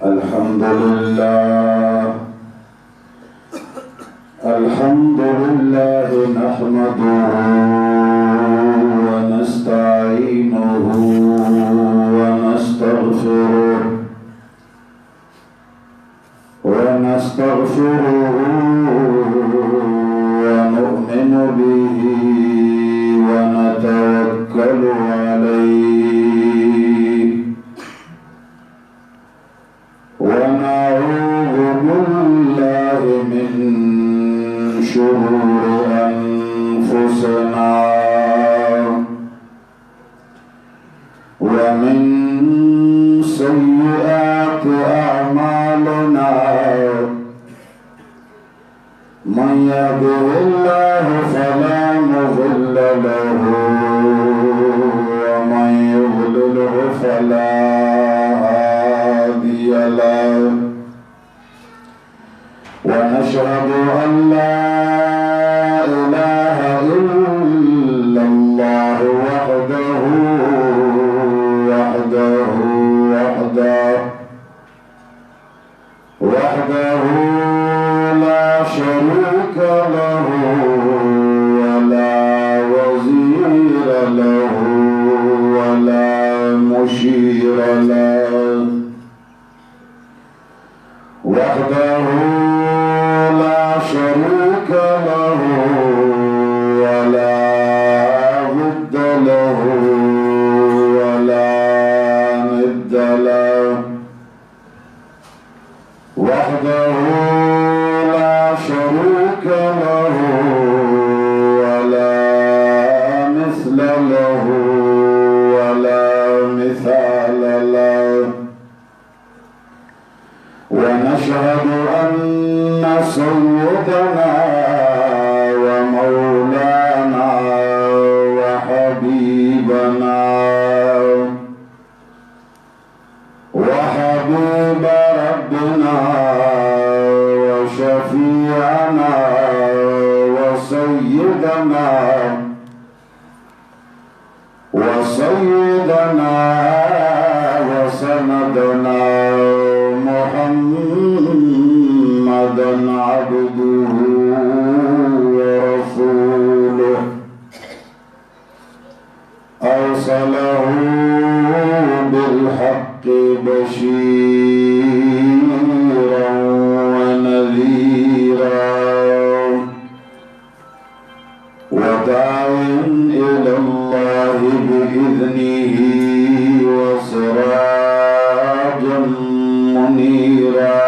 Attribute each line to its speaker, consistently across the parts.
Speaker 1: الحمد لله نحمده ونستعينه ونستغفره ونؤمن به ونتوكل عليه ونعوذ بالله من شرور أنفسنا ومن سيئات أعمالنا من يهده الله فلا مضل له ومن يضلله فلا هادي له ونشهد أن لا إله إلا الله وحده لا شريك له ولا وزير له ولا مشير له وحده لا شريك له ولا ضد له ولا ند له وحده لا شريك له ولا مثل له ولا مثال له ونشهد أن سيدنا ومولانا وحبيبنا وحبيب ربنا وشفيعنا وسيدنا وسندنا محمدا عبده ورسوله أرسله بالحق بشيرا ونذيرا وداعيا إلى الله بإذنه وسراجا منيرا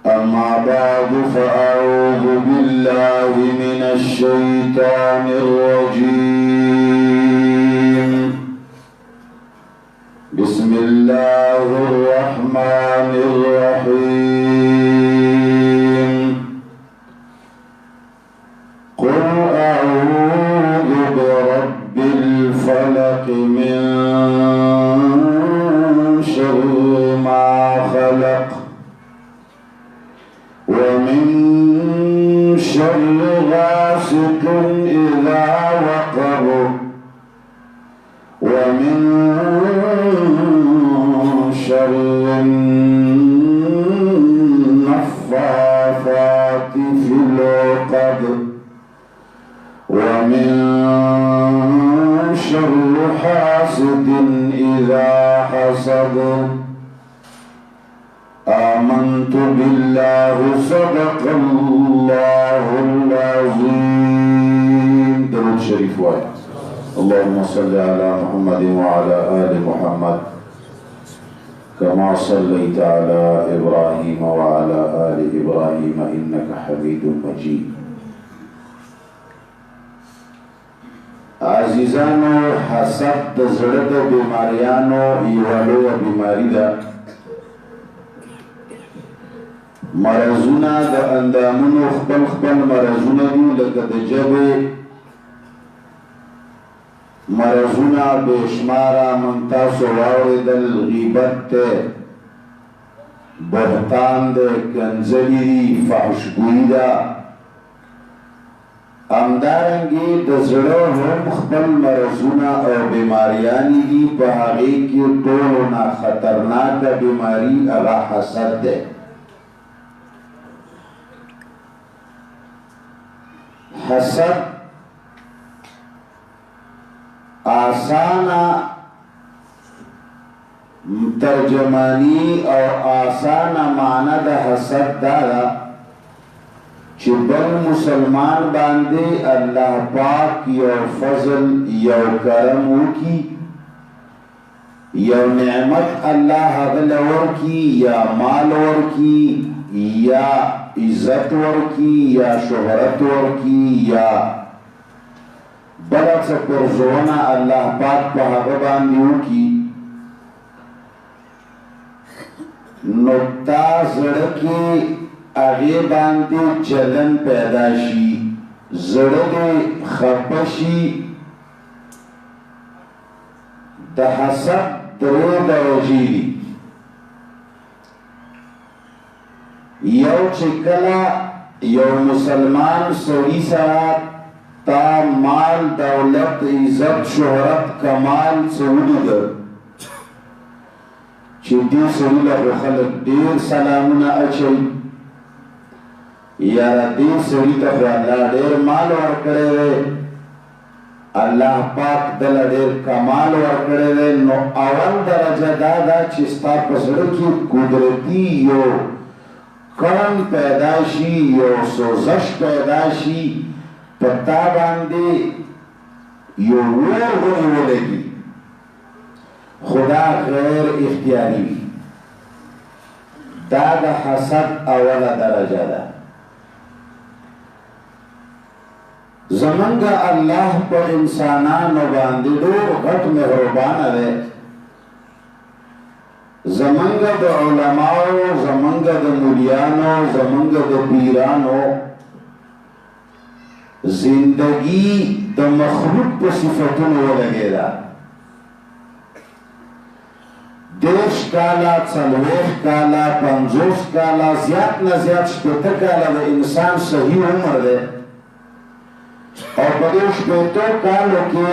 Speaker 1: أما بعد فأعوذ بالله من الشيطان الرجيم بسم الله الرحمن الرحيم قل أعوذ برب الفلق من شر ما خلق ومن شر غاسق إذا وقب ومن شر النفاثات في العقد ومن شر حاسد إذا حسد آمنت بالله صدق الله العظيم. درود شريف واحد. اللهم صل على محمد وعلى آل محمد كما صليت على إبراهيم وعلى آل إبراهيم إنك حميد مجيد. عزیزانو، حسد د زړه د بیماریانو یوه لویه بیماري ده. مرضونه د اندامونو خپل مرضونه دي، لکه د ژبې مرضونه بې شماره من تاسو واورېدل. غیبت دی، بهتان دی، کنځلي دي، فحشګویي ده، همدارنګه د زړه هم خپل مرضونه او بیماریانې دي، په هغې کې ټولو نه خطرناکه بیماري هغه حسد دی. حسد آسانه ترجمانی او آسانه معنی د حسد دا ده چې بل مسلمان باندې الله پاک یو فضل یو کرم وکي، یو نعمت الله هغه له ورکي، یا مال ورکي، یا عزت ورکي، یا شهرت ورکي، یا بله څه پرزونه الله پاک په هغه باندې وکي، نو تا زړه کې هغې باندې جلن پیدا شي، زړه دې خفه شي. د حسد درې درجې دي. یو چې کله یو مسلمان سړي سره تا مال دولت عزت شهرت کمال څه ولیده چې دې سړي له خلک ډېر سلامونه اچوي، یاره دې سړي ته خو الله ډېر مال ورکړی دی، الله پاک دله ډېر کمال ورکړی دی، نو اول درجه دا ده چې ستا په زړه کې قدرتي یو کړن پیدا شي، یو سوزش پیدا شي، په تا باندې یو اور غونې ولګي، خدا غیر اختیاري وي. دا د حسد اوله درجه ده. زمونږ الله په انسانانو باندې ډېر غټ مهربانه دی. زمونږ د علماو، زمونږ د مولیانو، زمونږ د پیرانو زندگی د مخلوق په صفتونو ولګېده. 10 کاله، 40 کاله، 50 کاله، زیات نه زیات 60 کاله د انسان صحیح عمر دی، او په دې 60 کالو کې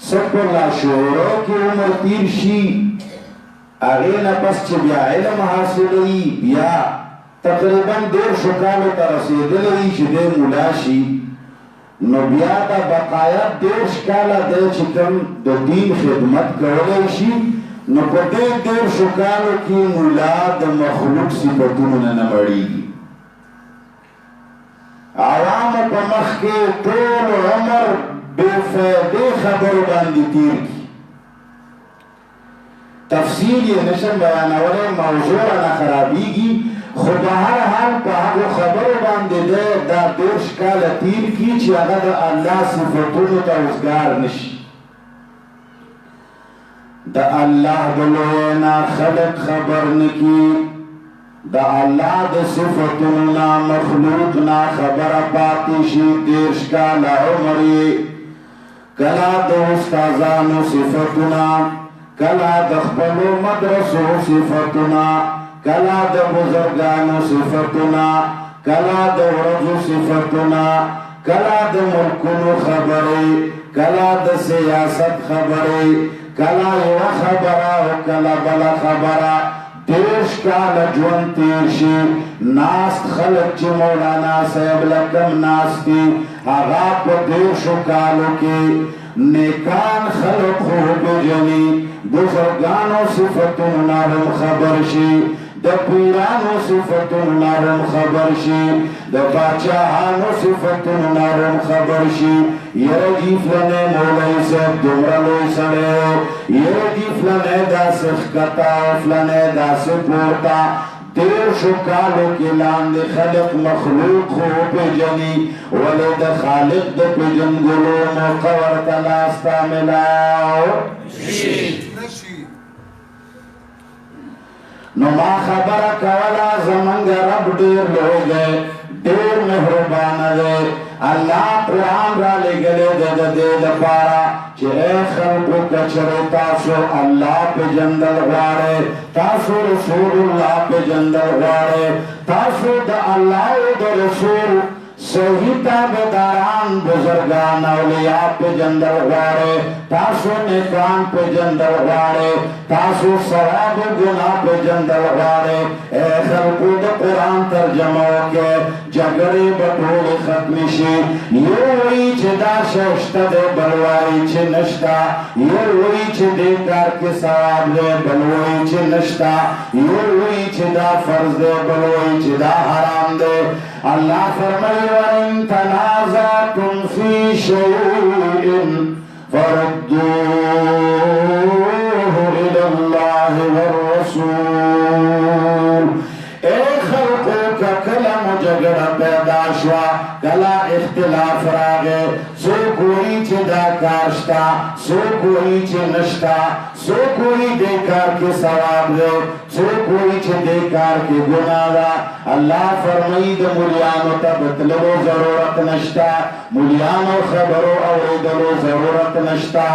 Speaker 1: څه په لاشعورو کې عمر تیر شي، هغې نه پس چې بیا علم حاصلوي، بیا تقریبا 150 کالو ته رسېدلی وي چې دی مولا شي، نو بیا دا بقایا 10 کاله دی چې کوم د دین خدمت کولی شي، نو په دې 150 کالو کې مولا د مخلوق صفتونو نه مړېږي. عوامو په مخ کې ټول عمر بې فایدې خبرو باندې تیر کړي. تفصیل یې نشم بیانولی، موضوع رانه خرابېږي، خو په هر حال په هغو خبرو باندې دی دا 10 کاله تیر کړي چې هغه د الله صفتونو ته اوزګار نشي. د الله د لویۍ نه خلق خبر نه کړي، د الله د صفتونو نه مخلوق نه خبره پاتې شي. 10 کاله عمر یې کله د استادانو صفتونه، کله د خپلو مدرسو صفتونه، کله د بزرګانو صفتونه، کله د ورځو صفتونه، کله د ملکونو خبرې، کله د سیاست خبرې، کله یوه خبره او کله بله خبره. 10 کاله ژوند تیر شي، ناست خلک چې مولانا صاحب له کوم ناست دي، هغه په 10 کالو کې نیکان خلق خو وپېژني، بزرګانو صفتونو نه هم خبر شي، د پیرانو صفتونو نه هم خبر شي، د باچاهانو صفتونو نه هم خبر شي. یره جی فلانی مولوی صاحب دومره لوی سړی و، یره جی فلانی داسې ښکته او فلانی داسې پورته. 10 کالو کې لاندې خلق مخلوق خو وپېژني، ولې د خالق د پېژندلو موقع ورته لاسته میلاو نشي. نو ما خبره کوله زمونږ رب ډېر لوی دی، ډېر مهربانه دی. الله قرآن را لېږلی دی د دې لپاره چې ای خلقو که چېرې تاسو الله پېژندل غواړئ، تاسو رسول الله پېژندل غواړئ، تاسو د الله او د رسول صحیح تابداران بزرگان اولیاء پہ جندل غوارے تاسو نیکان پہ جندل غوارے تاسو ثواب و گناہ پہ جندل غوارے اے خلقو دا قرآن ترجمہ کے جگری بطول ختمشی یو وی چھ دا ششتا دے بلوائی چھ نشتا یو وی چھ دے کار کے ثواب دے بلوائی چھ نشتا یو وی چھ دا فرض دے بلوائی چھ دا حرام دے اللہ فرمائی وَإِن تَنَازَعْتُمْ فِي شَيْءٍ فَرُدُّوهُ إِلَى اللَّهِ وَالرَّسُولِ اے خلقو کا کلم جگڑا پیدا شوا کلا اختلاف راگے سو کوئی چھ دا کارشتا سو کوئی چھ نشتا سو کوئی دے کار کے ثواب دے سو کوئی چھ دے کار کے گناہ دا اللہ فرمائی دا ملیانو تا بطلبو ضرورت نشتا ملیانو خبرو اوریدلو ضرورت نشتا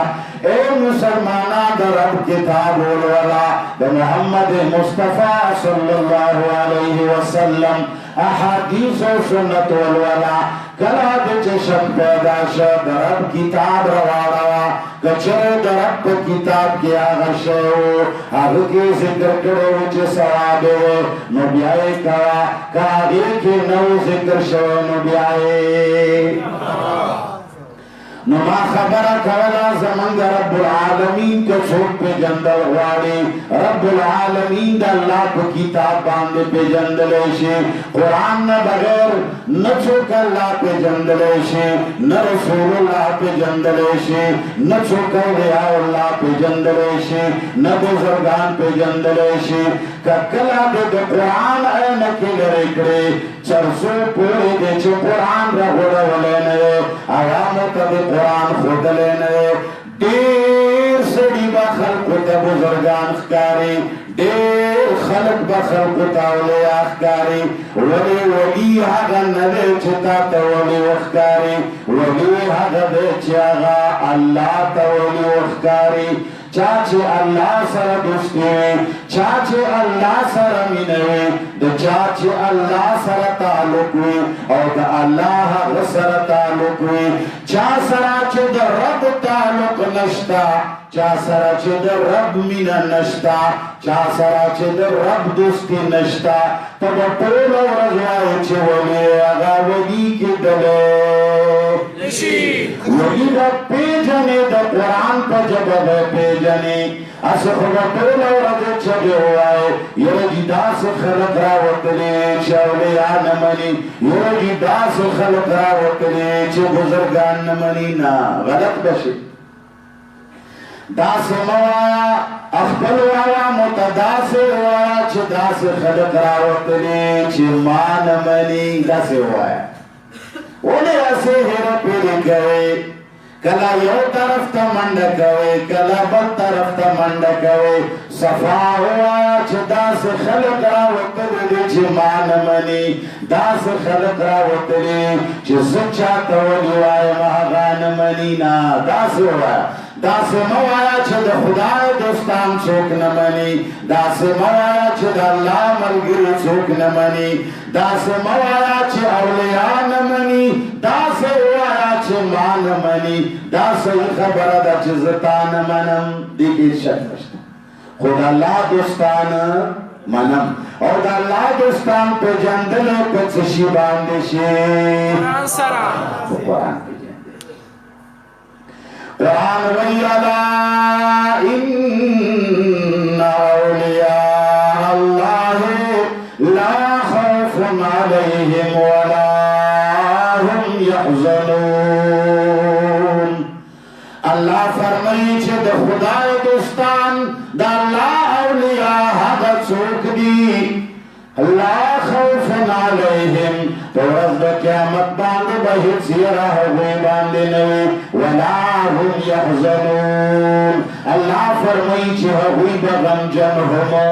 Speaker 1: اے مسلمانہ دا رب کتاب والولا دا محمد مصطفیٰ صلی اللہ علیہ وسلم احادیث و سنت والولا کلا دے چشم پیدا شد رب کتاب روارا کچر درب کتاب کی آغا شو آغا کی ذکر کرو وچے ثواب نبیائے کا آگے کی نو ذکر شو نبیائے نما خبر کولا زمانگ رب العالمین کے چھوٹ پہ جندل غواری رب العالمین دا اللہ کو کتاب باندے پہ جندلے شی قرآن نہ بغیر نہ چھوک اللہ پہ جندلے شی نہ رسول اللہ پہ جندلے شی نہ چھوک اولیاء اللہ پہ جندلے شی نہ بزرگان پہ جندلے شی ککلا دے دے قرآن اے نکی لرکڑے چرسو پوری دے چھو قرآن رہوڑا ولینے آیامو تبی قرآن خود لینے دیر سڑی با خلق تا بزرگان اخکاری دیر خلق با خلق تا اولیاء اخکاری ولی حقا ندے چھتا تا ولی اخکاری ولی حقا دے چھاگا اللہ تا ولی اخکاری چاچے اللہ سر دوستی چاچے اللہ سر مینوی دا چاچے اللہ سر تعلق وی اور دا اللہ سر تعلق وی چا سرا چے دا رب تعلق نشتا چا سرا چے دا رب مین نشتا چا سرا چے دا رب دوستی نشتا تو دا پول و رضوائے چے ولی اگا ولی کی دلے ولی دا پیجنے دا قرآن پا جب پیجنے اسے خدا پولا ورد چگے ہوا ہے یہ جدا سے خلق راوت لے چاولے آنمانی یہ جدا سے خلق راوت لے چے بزرگان نمانی نا غلط بشے دا سے موایا اخبر وایا متدا سے ہوا چے دا سے خلق راوت لے چے مانمانی دا سے ہوا ہے انہیں ایسے ہیرا پیلے گئے کلا یو طرف تا منڈا کوئے کلا بل طرف تا منڈا کوئے صفا ہوا چھ دا سے خلق راوت لے چھ مان منی دا سے خلق راوت لے چھ سچا تولی وائے مہغان منی نا دا سے ہوا دا سے موایا چھ دا خدای دوستان چوک نمانی دا سے موایا چھ دا اللہ ملگری چوک نمانی دا سے موایا چھ اولیاء نمانی دا سے ہوایا چھ مان منی دا سے خبر دا چھ زتان منم دیکھ شک بشتا خدا اللہ دوستان منم اور دا اللہ دوستان پہ جندلے پہ چشی باندشی قرآن سرا قرآن پہ قرآن وَيَلَا إِنَّ أَوْلِيَاءَ اللَّهِ لَا خَوْفٌ عَلَيْهِمْ وَلَا هُمْ يَحْزَنُونَ اللہ فرمائی چھے دا خدای دوستان دا اللہ اولیاء حق چوک دی لا خوف علیہم تو رضا قیامت باندے بہت سیرہ ہوئے باندے نوے ولا هم یحزنون اللہ فرمائی چھے ہوئی بغم جن ہمو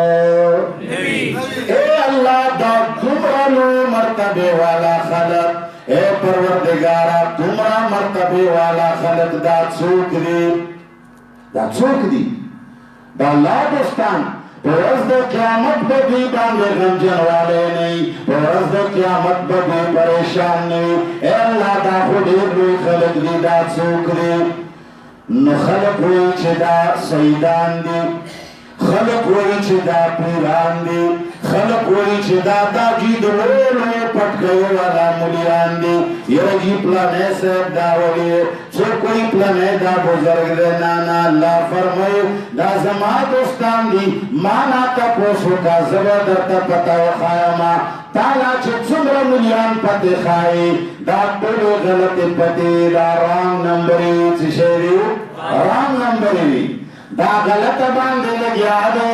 Speaker 1: اے اللہ دا تمرلو مرتبے والا خلق اے پروردگارہ تمرا مرتبے والا خلق دا چوک دی دا اللہ دوستان परस द क़यामत बदी बांधे गंजन वाले नहीं, परस द क़यामत बदी परेशान नहीं। ए अल्लाह दा खुदे लोई खलक दी दा चूक दे न खलक हुई चिदा सईदान दे, खलक हुई चिदा पीरान दे, खलक हुई चिदा दाजी दलोलो पटके वाला मुलियान दे। ये रजी प्लाने से दावले जो कोई प्लाने दा बुजुर्ग दे नाना अल्लाह फरमाए दा जमा दोस्तान दी माना का पोसो का जबरदस्त पता खायमा ताला चुमरा मुलियान पते खाए दा टोलो गलत पते दा रॉन्ग नंबर चिशेरी रॉन्ग नंबर दा गलत बांधे लग्या दे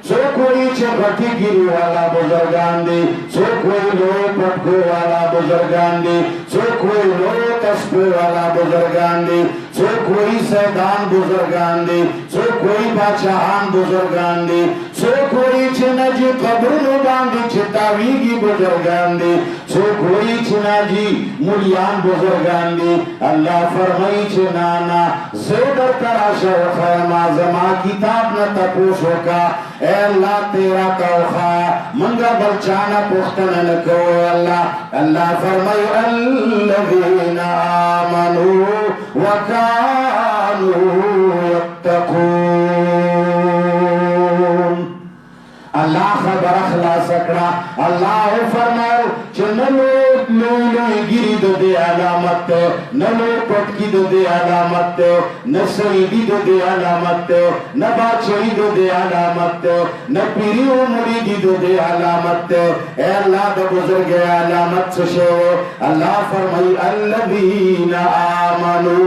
Speaker 1: सो कोई चपटी गिरी वाला बुजुर्गान दे, सो कोई लो पटको वाला बुजुर्गान दे, सो कोई लो तस्बे वाला बुजुर्गान दे, सो कोई सैदान बुजुर्गान दे, सो कोई बादशाहान बुजुर्गान दे, सो कोई चिनाजी कब्र बांधी चितावीगी बुजुर्गान दे, सो कोई चिनाजी मुलियान बुजुर्गान दे। अल्लाह फरमाई चिनाना ज़ेदर तराशा खैमा जमा किताब न तपोशो का ए अल्लाह तेरा तौखा मंगा बलचाना पुख्तन न को अल्लाह। अल्लाह फरमाई अल्लज़ीना आमनू व कानू यत्तकून। अल्लाह खबर अखलास सकड़ा अल्लाह फरमाओ चनलो लो गिरी दे अलामत नलो पटकी दे अलामत न सईदी दे अलामत न बादशाही दे अलामत न पीरी मुरीदी दे अलामत। ए अल्लाह द बुजुर्ग अलामत से अल्लाह फरमाई अल्लज़ीना आमनू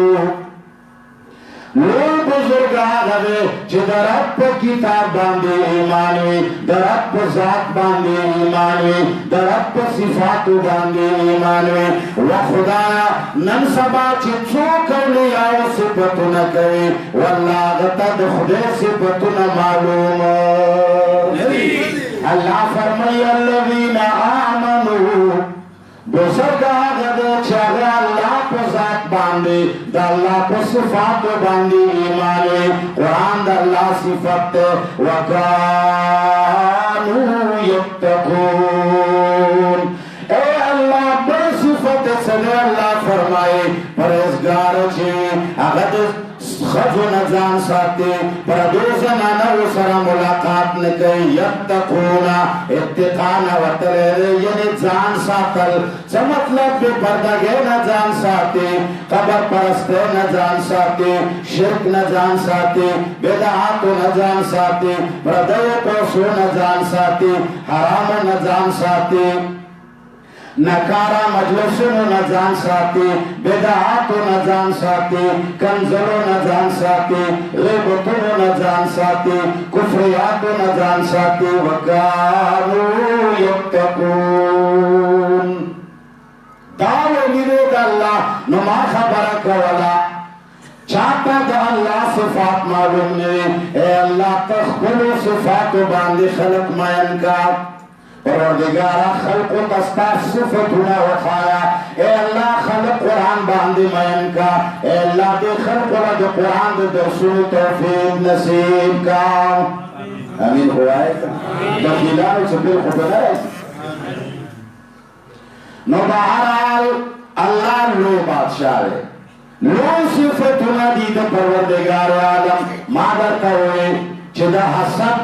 Speaker 1: लोग बुजुर्ग आगे दरब किताब बांधे ईमानी, दरब जात बांधे ईमानी, दरब सिफात बांधे ईमानी। व खुदाया नन सबा चित्सो करने आओ सिफत न करे वल्लाह तद खुदे सिफत न मालूम। अल्लाह फरमाई अल्लज़ीना आमनू बुजुर्ग आगे चाहे अल्लाह को जात बांधे अल्लाह को सिफात बांधे ईमाने कुरान अल्लाह सिफत वकानू यत्तकून। ए अल्लाह बड़ सिफत से अल्लाह फरमाए परहेजगार छे अगद खजो न जान साथे परदोस नाना वो सरा मुलाकात न कई यत्तकूना इत्तिकाना वतरे यानी जान सातल से मतलब बे पर्दा गे न जान साथे कबर परस्ते न जान साथे शिरक न जान साथे बेदात न जान साथे परदय को सो न जान साथे हराम न जान साथे नकारा मजलिसों न जान साथे बेदात न जान साथे कंजरों न जान साथे ग़ीबतों न जान साथे कुफ्रियात न जान साथे वकानू यत्तकून। दावे निरोध अल्लाह नमा खबर कवला चाहता दा अल्लाह सिफात मालूम ने ए अल्लाह तख्बुल सिफात बांधे खलक मायन का परवरदिगारा खल्को तस्ता सिफतुना वखाया। ए अल्लाह खल्क कुरान बांधे मयन का ए अल्लाह दे खल्को दे कुरान दे दरसुल तौफीक नसीब का आमीन हुआ है दखिलान से बिल खुदा है नो बहरहाल अल्लाह लो बादशाह है लो सिफतुना दी दे परवरदिगार आलम मादर का हुए चिदा हसब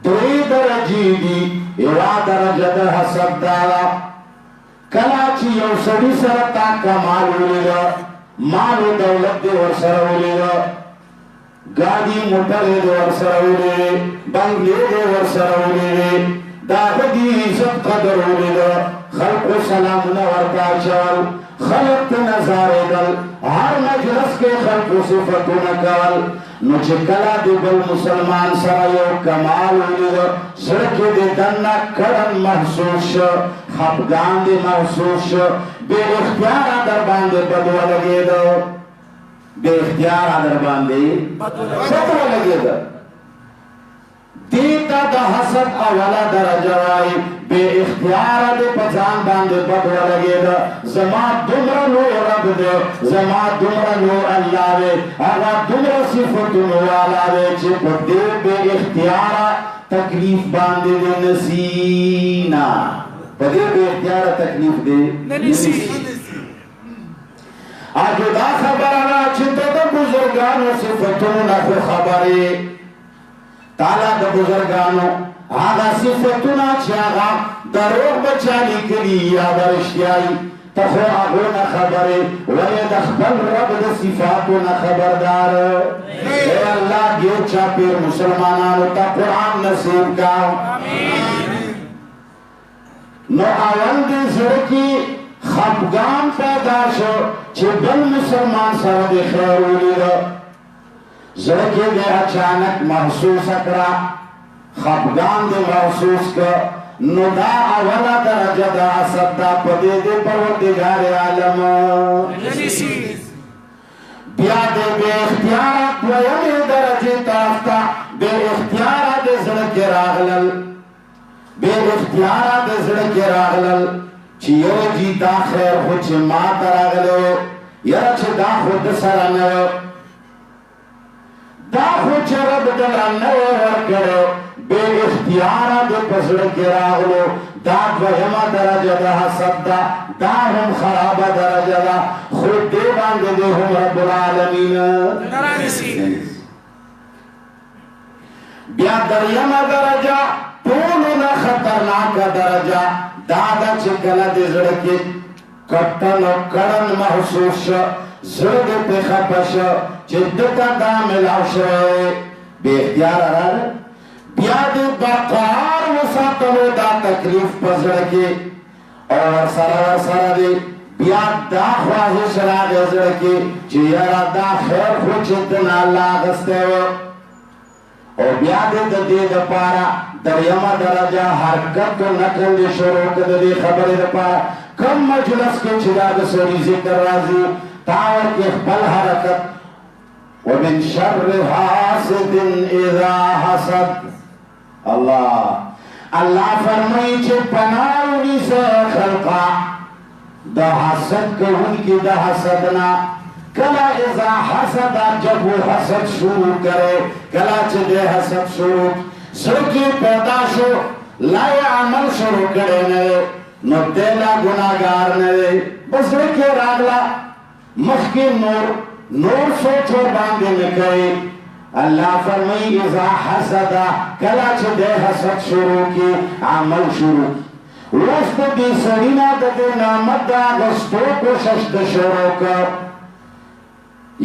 Speaker 1: दोई दरजी दी एवा दरजा द हसब दाला कलाची यो सड़ी सरता कमाल उलेगा माल दौलत दे और सर उलेगा गाड़ी मोटर दे और सर उले बंगले दे और सर उले दादी इज्जत कदर उलेगा खल्क सलाम न वरता चल खल्क नजारे दल हर मजलिस के खल्क सिफत न कल नुचकला दे बल मुसलमान सरायो कमाल उलेगा सड़क दे दन्ना करन महसूस खफगान दे महसूस बे इख्तियार आदर बांधे बदवा लगे दो बे इख्तियार आदर बांधे बदवा लगे दो देता दा हसद अवला दरजा वाई बे इख्तियार दे पहचान बांधे बदवा लगे दो जमा दुमरा लो रब दे जमा दुमरा लो अल्लाह वे आगा दुमरा सिफत नो वाला वे चिप दे बे इख्तियार تکلیف باندې دې نسینا په دې بے اختیار تکلیف دې نسی اجو دا خبره چې د بزرګانو صفتونه خو خبرې تعالی د بزرګانو هغه صفتونه چې هغه دروغ بچا لیکلي یا رښتیايي ته خو هغو نه خبرې ولې د خپل رب د صفاتو نه خبردار ای الله ډېر چاپېر مسلمانانو ته قرآن نصیب کا نو اول دې زړه کې خفګان پیدا شو چې بل مسلمان سره د خیر ولیده زړه کې دې اچانک محسوس کړه خفګان دې محسوس کړه نو دا اوله درجه د حسد دا پدې دې پروردګار عالم بیا دې بے اختیار دویمې درجې طرف ته بے اختیار دې زړه کې راغلل بے اختیار دې زړه کې راغلل چې یو جی دا خیر خو چې ما ته راغلی یاره چې دا خو د سره نه دا خو چې رب دله نه ورکړی بے اختیارا دے پسڑ کے راغلو دا دوہمہ درجہ دا حسد دا دا ہم خرابہ درجہ دا خود دے باندے دے ہم رب العالمین بیا دریمہ درجہ پولونا خطرناک درجہ دادا چکلا دے زڑکے کٹن و کرن محسوس زرد پہ خپش چدتا دا ملاو شوئے بے اختیار آرہ بیا دې بقار وساتلو دا تکلیف پزړه کې اور سره دې بیا دا خواهش راغی زړه کې چې یاره دا خیر خو چې دنه الله اخیستی و او بیا دې د دې دپاره دریمه درجه حرکت و نقل دې شروع کړه د دې خبرې دپاره کم مجلس کې چې دا د سړي ذکر راځي تا ورکې خپل حرکت ومن شر حاسد اذا حسد اللہ فرمائی چھے پناہونی سے خلقا دا حسد کہون کی دا حسدنا کلا ازا حسدا جب وہ حسد شروع کرے کلا چھے دے حسد شروع سرکی پیدا شو لائے عمل شروع کرے نئے نو دیلا گناہگار نئے بس رکھے راگلا مخی نور سوچو باندے نکے اللہ فرمائی اذا حسدا کلا چھ دے حسد شروع کی عمل شروع وست دی سرینا دے نامت دا غستو کوشش دا شروع کر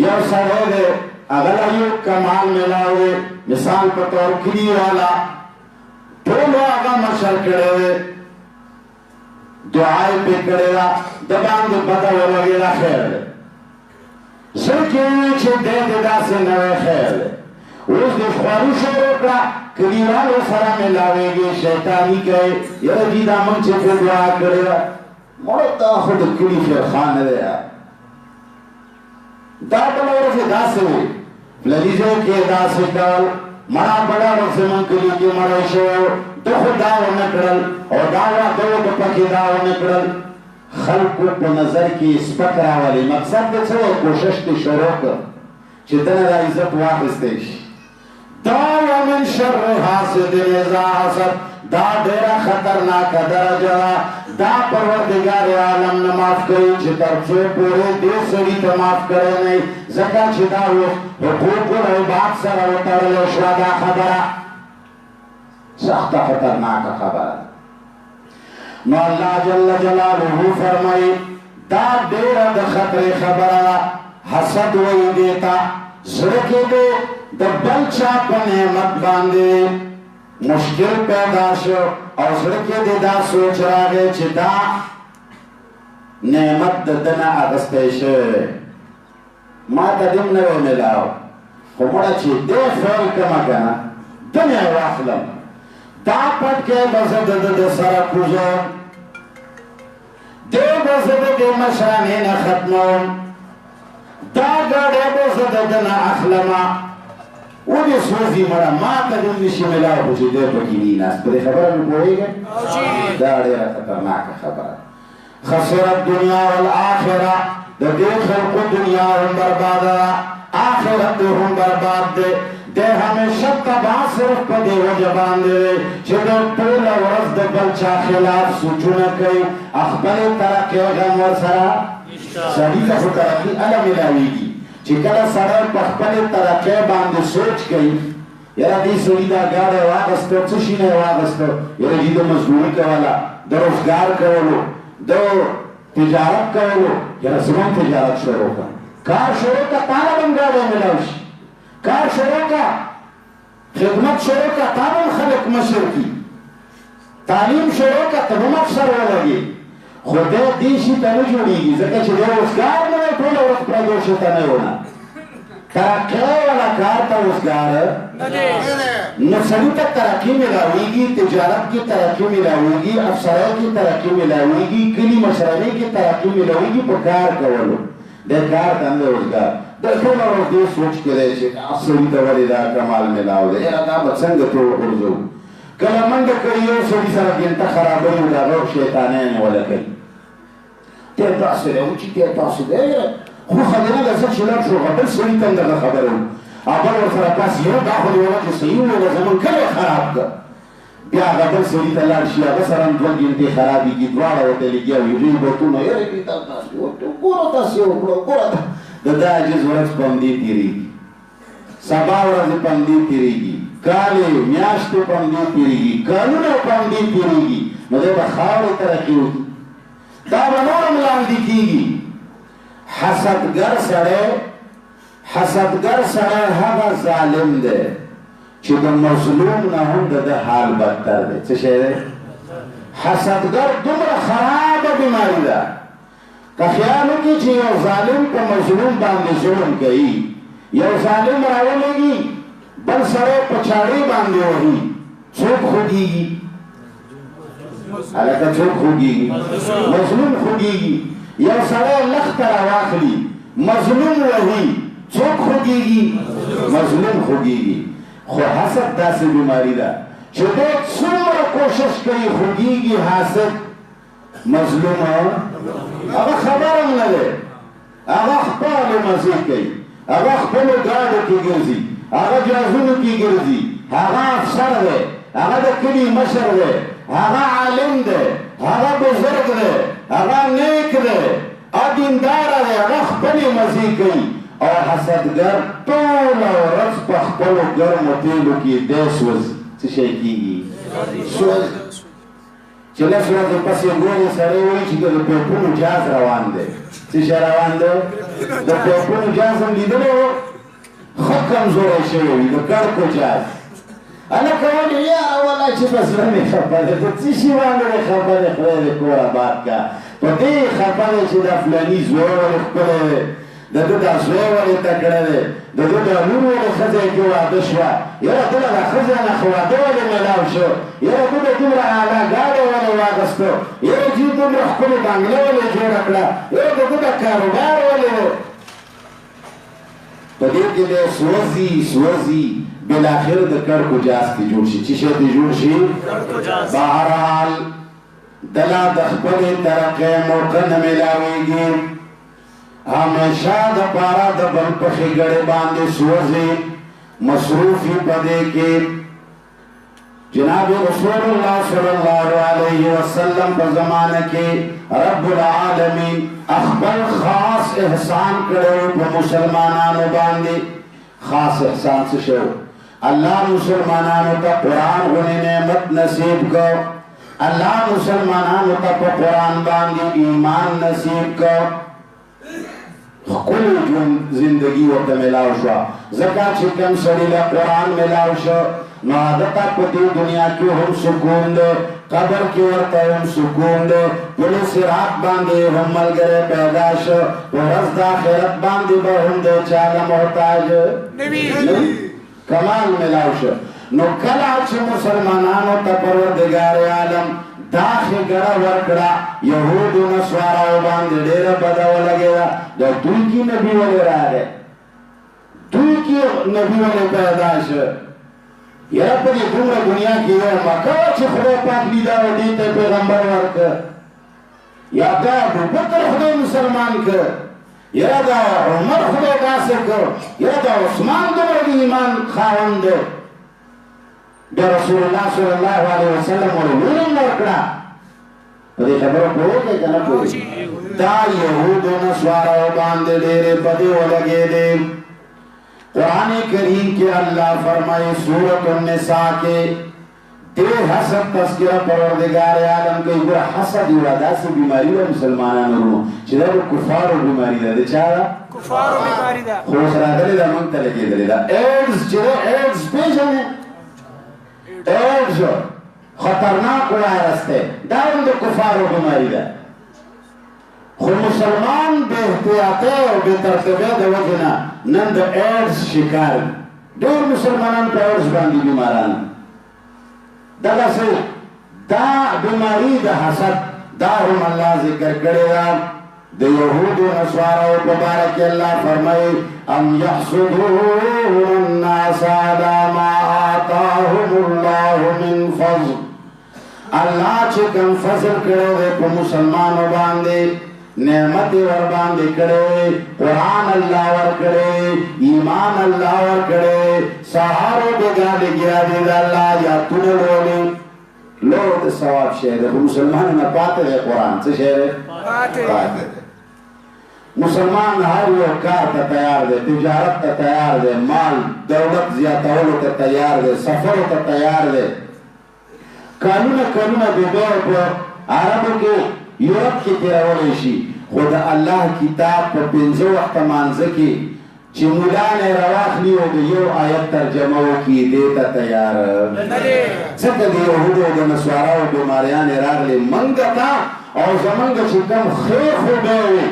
Speaker 1: یو سرے دے اگر ایو کمال ملاوے مثال پتور کلی والا تولو آگا مشر کرے دے دعائی پہ کرے دا دبان دے بدا وغیرہ خیر دے سرکیوی چھے دے دا سے نوے خیر دے اس دے خوارو شروع کا کلیوانو سرا میں لاوے گے شیطانی کہے یا جیدہ من چھے پھر دعا کرے گا مرتا خود کلی پھر خان دے دا بلا ورسے دا سے ہوئی للیزے کے دا سے کال مرا بڑا ورسے من کلی کے مرے شو دو خود داو نکڑل اور داوا دو پکی داو نکڑل خلق کو نظر کی اسپک راوالی مقصد دے چھو کوشش تی شروع کر چیتن دا عزت واقستیش دا ومن شر حاسد اذا حسد دا دیرا خطرناک درجہ دا پروردگار عالم نماف کری چی ترچو پورے دے سڑی تماف کرے نہیں زکا چی دا حقوق العباد سر وطرل شوادا خبرہ سخت خطرناک خبرہ نو اللہ جل جلالہ فرمائی دا دیرا دا خطر خبرہ حسد وی دیتا زرکی دے دا بلچا پا نعمت باندے مشکل پیدا شو اور زرکی دے دا سوچ راگے چی دا نعمت دنا اغسطے شو ما تا دم نوے ملاو خمڑا چی دے فیل کما کنا دنیا واخلم دا پت کے بزد دا سرکوزو دے بزد دے مشانین ختمون دا گاڑے بزد دنا اخلما وہ دے سوزی مرا ما تا دن نشی ملاو خوشی دے پکی نیناس پدے خبر میں پوئی گئے دا دیر خطرناک خبر خسرت دنیا والآخرہ دا دے خلق دنیا و بربادا آخرت هم برباد دے دے ہمیشہ تباہ صرف پا دے وجہ باندے چھے دے پولا ورز دے بلچا خلاف سوچونا کئی اخبر ترقی غم ورسرا سڑی کا ترقی علم ملاوی گی چھے کلا سڑے پخبر ترقی باندے سوچ کئی یرا دی سڑی دا گاڑے واغستو چشینے واغستو یرا جی دو مزدوری کوالا دو روزگار کولو دو تجارت کولو یرا زمان تجارت شروع کا کار شروع کا تانا بنگاڑے ملاوشی کار شروع کا خدمت شروع کا تابن خلق مشر کی تعلیم شروع کا تبم افسر ہو لگی خودے دیشی تنو جوڑی گی زکر چھے دے روزگار میں پولا وقت پردوشی تنے ہونا ترقی والا کار تا روزگار نسلی تک ترقی ملاوی گی تجارت کی ترقی ملاوی گی افسرے کی ترقی ملاوی گی کلی مشرنے کی ترقی ملاوی گی پکار کولو دے کار تندے روزگار دے پولا روز دے سوچ کے دے چھے اصلی دوری دا کمال ملاو دے ایرا دا بچنگ تو ارزو کلا منگ کریو سوڑی سارا دینتا خرابی دا رو شیطانین والا کئی تیر تاثر ہے اونچی تیر تاثر ہے خو خدنا دا سر شلاب شو غبل سوڑی تندر دا خبر ہوں آبر و سر پاس یہ داخل ہوگا کہ صحیح ہوگا زمان کلے خراب کا بیا غبل سوڑی تلار شیا بسران دول دینتے خرابی کی دوارا ہوتے لگیا ویجوی بوتو نا یرے بیتا تاسی ہوتو گورا تاسی ہوتو گورا تا دا عجیز ورز پندی تیری گی سبا ورز پندی تیری گی کالی میاشت پندی تیری گی کالون پندی تیری گی مدے بخاور ترقی ہوتی دا بنور ملاندی کی گی حسدگر سڑے ہوا ظالم دے چھو دا مظلوم نہ ہوں دا حال بدتر دے چھ شہرے حسدگر دمرا خراب بیماری دا کا خیالو کی چھو یو ظالم پا مظلوم باندے ظلم کئی یو ظالم راو لگی بل سڑے پچھاڑی باندے وہی چوک خودی گی علاقہ چوک خودی گی مظلوم خودی گی یو سڑے لخت رواخلی مظلوم وہی چوک خودی گی مظلوم خودی گی خو حسد دا سے بیماری دا چھو دیکھ سمر کوشش کئی خودی گی حسد مظلوم ہے اگا خبرم نلے اگا خپال مزید کئی اگا خپلو گاڑو کی گرزی اگا جازونو کی گرزی اگا افسر دے اگا دا کلی مشر دے اگا عالم دے اگا بزرگ دے اگا نیک دے ادیندار دے اگا خپلی مزید کئی اور حسدگر طول و رز پخپلو گرم و تیلو کی دے سوز چشے کی گی سوز چلے سوز پسی گوری سرے ہوئی چکے دو پیپونو جاز روان دے چشے روان دے دو پیپونو جاز ہم لیدلے ہو خود کمزور ایشے ہوئی دو کر کو جاز انا کوالی یا اولا چی بس رمی خبر تو چیشی واندے خبر خبر کورا بات کا تو دی خبر چی دا فلانی زور اخبر دا دو دا زور تکڑے دا دو دا نور خزے کی وادشوا یا دو دا خزے نخوادو والی ملاو شو یا دو دا دو را آلا گاڑے والی وادستو یا جی دو دا خبر بانگلے والی جوڑ اکڑا یا دو دا کاروبار والی تو دیکھ کے دے سوزی بالاخر دا کر کو جاز کی جوڑ شی چیشے دی جوڑ شی بہرحال دلا دخبر ترقی موقع نملاوی گی ہمیشہ دا پارا دا بل پخی گڑے باندے سوزی مصروفی پدے کے جناب رسول اللہ صلی اللہ علیہ وسلم پر زمانہ کے رب العالمین اخبر خاص احسان کرے پا مسلمانانو باندے خاص احسان سے شو اللہ مسلمانانو تا قرآن غنی نعمت نصیب کو اللہ مسلمانانو تا پا قرآن باندے ایمان نصیب کو کل زندگی وقت ملاو شوا زکاة چکم سڑیلا قرآن ملاو شوا نوادتا پتی دنیا کی ہم سکون دے قبر کی ورطا ہم سکون دے پولیس رات باندے ہم ملگرے پیداش ورزد آخرت باندے بہم دے چالا محتاج کمال ملاو شوا نو کلا چھ مسلمانانو تا پروردگار عالم داخل گڑا ورکڑا یہود و نسوارا باندے دیر بداو لگے دا دا دوی کی نبی والے رہا ہے دوی کی نبی والے پیداش یا پری دنیا دنیا کی یوم کوا چھ خدا پاک لیدہ و دیتے پیغمبر ورک یا دا ابو بکر خدا مسلمان کر یره دا عمر خدای داسې کړ، یره دا عثمان دومره د ایمان خاوند دی، بیا رسول الله صلی الله علیه وسلم ورته ویلم ورکړه. په دې خبره پوهېږئ که نه پوهېږئ؟ دا یهودو نصاراو باندې ډېرې بدې ولګېدې. قرآن کریم کې الله فرمایي سورة النساء کې دې حسد تذکره پروردگار عالم کوي. ګوره حسد یوه داسې بیماري ده مسلمانانو چې دا د کفارو بیماري ده. د چا ده؟ کفارو بیماري ده. خو اوس راغلې ده موږ ته لګېدلې ده. ایډز چې دی ایډز پېژنې؟ ایډز خطرناک وایرس دی، دا هم د کفارو بیماري ده. خو مسلمان بې احتیاطۍ او بې ترتیبۍ د وجې نه نن د ایډز شکار دي. ډېر مسلمانان په ایډز باندې بیماران. دغسې دا بیماري د حسد دا هم الله ذکر کړې ده. د یهودو نصاراو په باره کې الله فرمایي ام یحسدون الناس علی ما آتاهم الله من فضل. الله چې کوم فضل کړی دی په مسلمانو باندې، نعمت ور باندې کړی، قرآن الله ور کړی، ایمان الله ور کړی، سهار او بېګا لګیا دي د الله یادونه لولي. لوړ د ثواب شی دی. خو مسلمان نه پاتې دی قرآن. څه شی دی؟ پاتې دی. مسلمان هر یو کار ته تیار دی، تجارت ته تیار دی، مال دولت زیاتولو ته تیار دی، سفرو ته تیار دی. کلونه کلونه دوبۍ په عربو کې یورپ کې تېرولی شي، خو د الله کتاب په 5 وخته مانځه کې چې ملا نه راواخلي او د یو آیت ترجمه وکړي دې ته تیار نه دی. ځکه د یهودو او د نصاراو بیماریانې راغلې موږ ته، او زموږ چې کوم ښې خوبۍ وې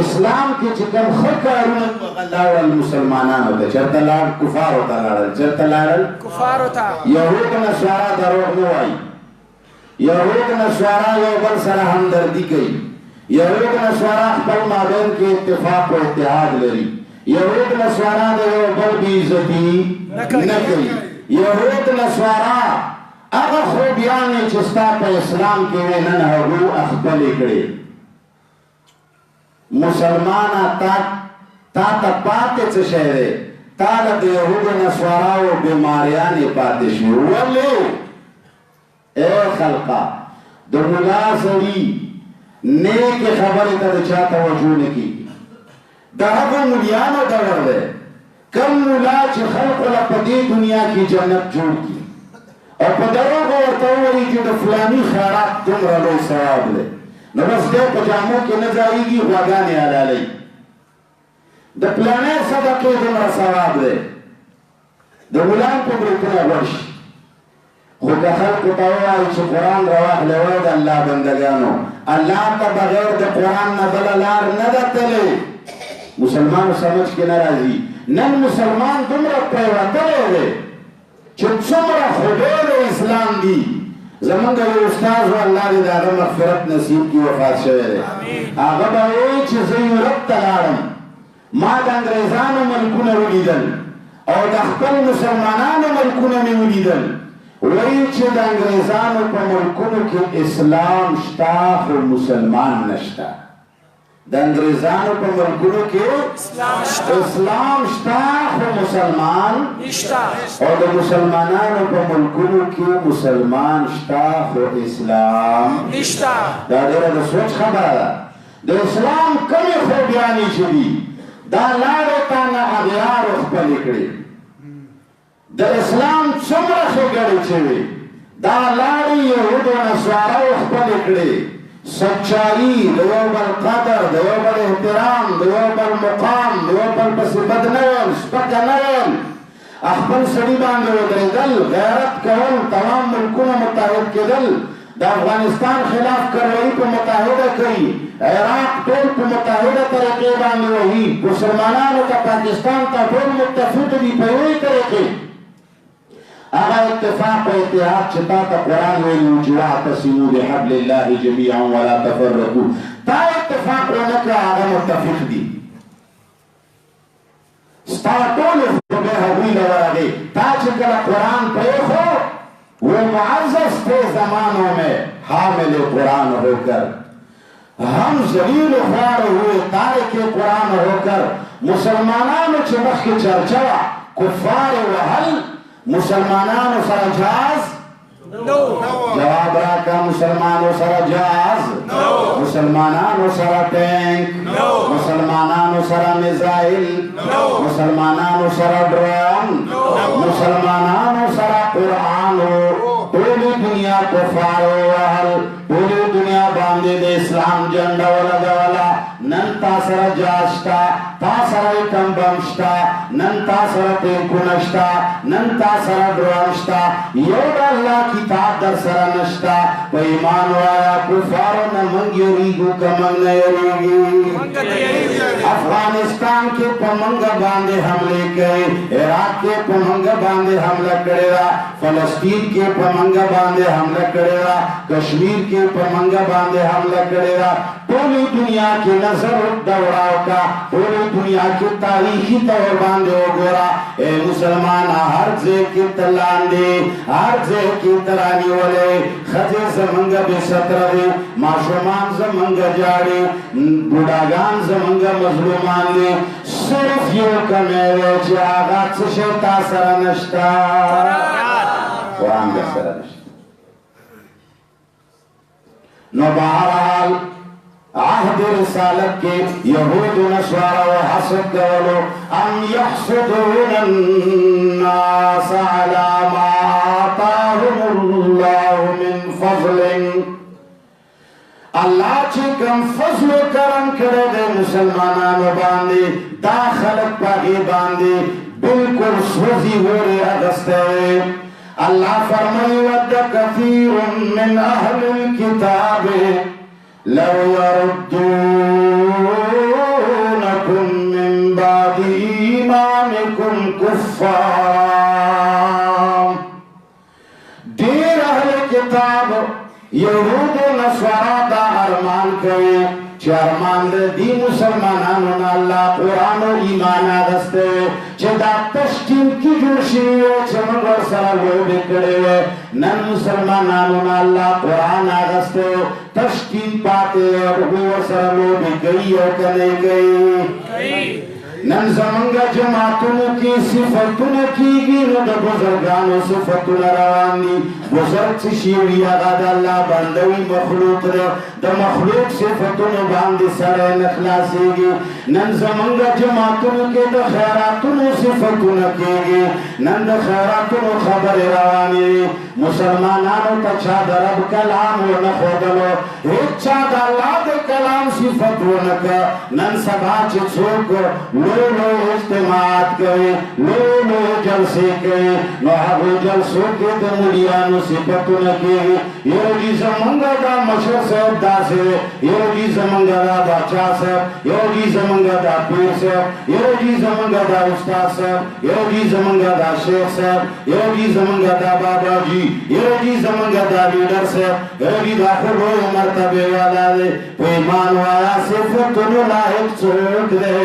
Speaker 1: اسلام کې چې کوم ښه کارونه هغه لاړل مسلمانانو ته. چېرته لاړل؟ کفارو ته لاړل. چېرته لاړل؟ کفارو ته. یهود نصارا دروغ نه وایي. یهود نصارا یو بل سره همدردي کوي. یهود نصارا خپل مابین کې اتفاق او اتحاد لري. یهود نصارا د یو بل بې عزتي نه کوي. یهود نصارا هغه خوبیانې چې ستا په اسلام کې وې نن هغو خپلې کړې. مسلمانه تا ته پاتې څه شی دی؟ تا له د یهودو نصاراو بیماریانې پاتې شوې. ولې؟ اے خلقه د ملا سړي نیکې خبرې ته د چا توجه نه کېږي. د هغو ملیانو ډول دی کوم ملا چې خلقو له په دې دنیا کې جنت جوړ کړي او په دروغو ورته ووایي چې د فلاني خیرات دومره لوی ثواب دی، نو بس دی په جامو کې نه ځایږي، غواګانې حلالوي. د پلانې صدقې دومره ثواب دی، د ملان په برېتونه غوړ شي. خو که خلقو ته ووایي چې قرآن راواخلئ وایي د الله بندګانو، الله ته بغیر د قرآن نه بله لار نه ده تللی. مسلمانو سمجھ کې نه راځي. نن مسلمان دومره پریوتلی دی چې څومره خوبۍ د اسلام دي. زمونږ یو استاد و الله دې د هغه مغفرت نصیب کړي، وفات شوی دی. هغه به وایي چې زه یورپ ته لاړم، ما د انګریزانو ملکونه ولیدل او د خپل مسلمانانو ملکونه مې ولیدل. وایي چې د انګریزانو په ملکونو کې اسلام شته خو مسلمان نشته. د انګریزانو په ملکونو کې اسلام شته خو مسلمان نشته، او د مسلمانانو په ملکونو کې مسلمان شته خو اسلام نشته. دا ډېره د سوچ خبره ده. د اسلام کومې خوبیانې چې دي دا لاړې تا نه اغیارو خپلې کړې. د اسلام څومره ښېګړې چې وي دا لاړې یهودو نصاراو خپلې کړې. سچائی، د یو بل قدر، د یو بل احترام، د یو بل مقام، د یو بل پسې بد نه ویل، سپکه نه ویل، خپل سړي باندې ودرېدل، غیرت کول، تمام ملکونه متحد کېدل، د افغانستان خلاف کاروايي په متحده کوي، عراق ټول په متحده طریقې باندې وهي، مسلمانانو ته پاکستان ته ټول متفق دي په یوې طریقې. هغه اتفاق و اتحاد چې تا ته قرآن ویلي و چې واعتصموا بحبل الله جميعا ولا تفرقوا، تا اتفاق ونه کړه هغه متفق دي. ستا ټولې خبرې هغوی له ورغې، تا چې کله قرآن پرېښو वो मुअज़्ज़ज़ थे ज़मानों में हामिल कुरान होकर, हम जलील ख्वार हुए तारिक कुरान होकर मुसलमानों चमक की चर्चा कुफार वहल मुसलमानों सरजाज जवाब राका मुसलमानों सरजाज मुसलमानों सरा टैंक मुसलमानों सरा मिसाइल मुसलमानों सरा ड्रोन मुसलमानों सरा कुरान पूरी दुनिया कुफार वहल पूरी दुनिया बांधे दे इस्लाम झंडा वाला नन तासरा जास्ता तासरा कंबमस्ता नन तासरा तेकुनस्ता नन तासरा ड्रोनस्ता योगा अल्लाह किताब दर सरा नस्ता ईमान वाला कुफारों न मंगियोरीगु कमंगयोरीगी अफगानिस्तान के पमंगा बांधे हमले कई इराक के पमंगा बांधे हमला करेगा फलस्तीन के पमंगा बांधे हमला करेगा कश्मीर के पमंगा बांधे हमला करेगा पूरी दुनिया की नजर दौड़ाव का पूरी दुनिया की तारीखी तौर बांधे गोरा ए मुसलमान हर जे की तलांदे हर जे की तरानी वाले खजे जमंगा बेसतरे माशुमान जमंगा जाड़े बुढ़ागान जमंगा मजलूमान ने सिर्फ यो कमेवे जागत से तासरा नश्ता कुरान का सरा नश्ता नो बहरहाल आहद रिसालत के यहूद नस्वारा व हसद कवलो अम यहसदून अन्नास अला मा आताहुमुल्लाहु मिन फज़लिन अल्लाह चे कम फज़ल करम करे दे मुसलमानानो बांधे दाखलत पागे बांधे बिल्कुल सोजी हो रे अगस्ते अल्लाह फरमाई वद कसीरुम मिन अहलिल किताब लौ यरुद्दूनकुम मिन बादि ईमानिकुम कुफ्फार देर अहले किताब यहूद नस्वारा दा अरमान करे चारमान दी मुसलमानानो ना अल्लाह कुरान और ईमान आदस्ते चदा तश्कील की जोशी चमगर सरा वो बिकड़े नन मुसलमानानो ना अल्लाह कुरान आदस्ते तश्कील पाते और वो सरा वो बिकई और कने गई नन जमंगा जमातों की सिफतुन कीगी न द बुजुर्गानो सिफतुन रवानी बुजुर्ग से शिवरिया गादा अल्लाह बंदवी मखलूक द मखलूक सिफतुन बांदी सरे नखलासेगी नन जमंगा जमातों के द खैरातुन सिफतुन कीगी नन द खैरातुन खबर रवानी मुसलमानानो तछा दरब कलाम व न खोदलो इच्छा द अल्लाह दे कलाम सिफतुन का नन सभा चोक लो इस्तेमाल करे लो जलसे करे नहागो जलसो के तो मुड़ियानो सिफतुन के योगी जमंगा दा मशर साहब दासे योगी जमंगा दा बाचा साहब योगी जमंगा दा पीर साहब योगी जमंगा दा उस्ताद साहब योगी जमंगा दा शेख साहब योगी जमंगा दा बाबा जी योगी जमंगा दा लीडर साहब योगी दा खुलो मर्तबे वाला दे ईमान वाला सिफतुन लायक सोच दे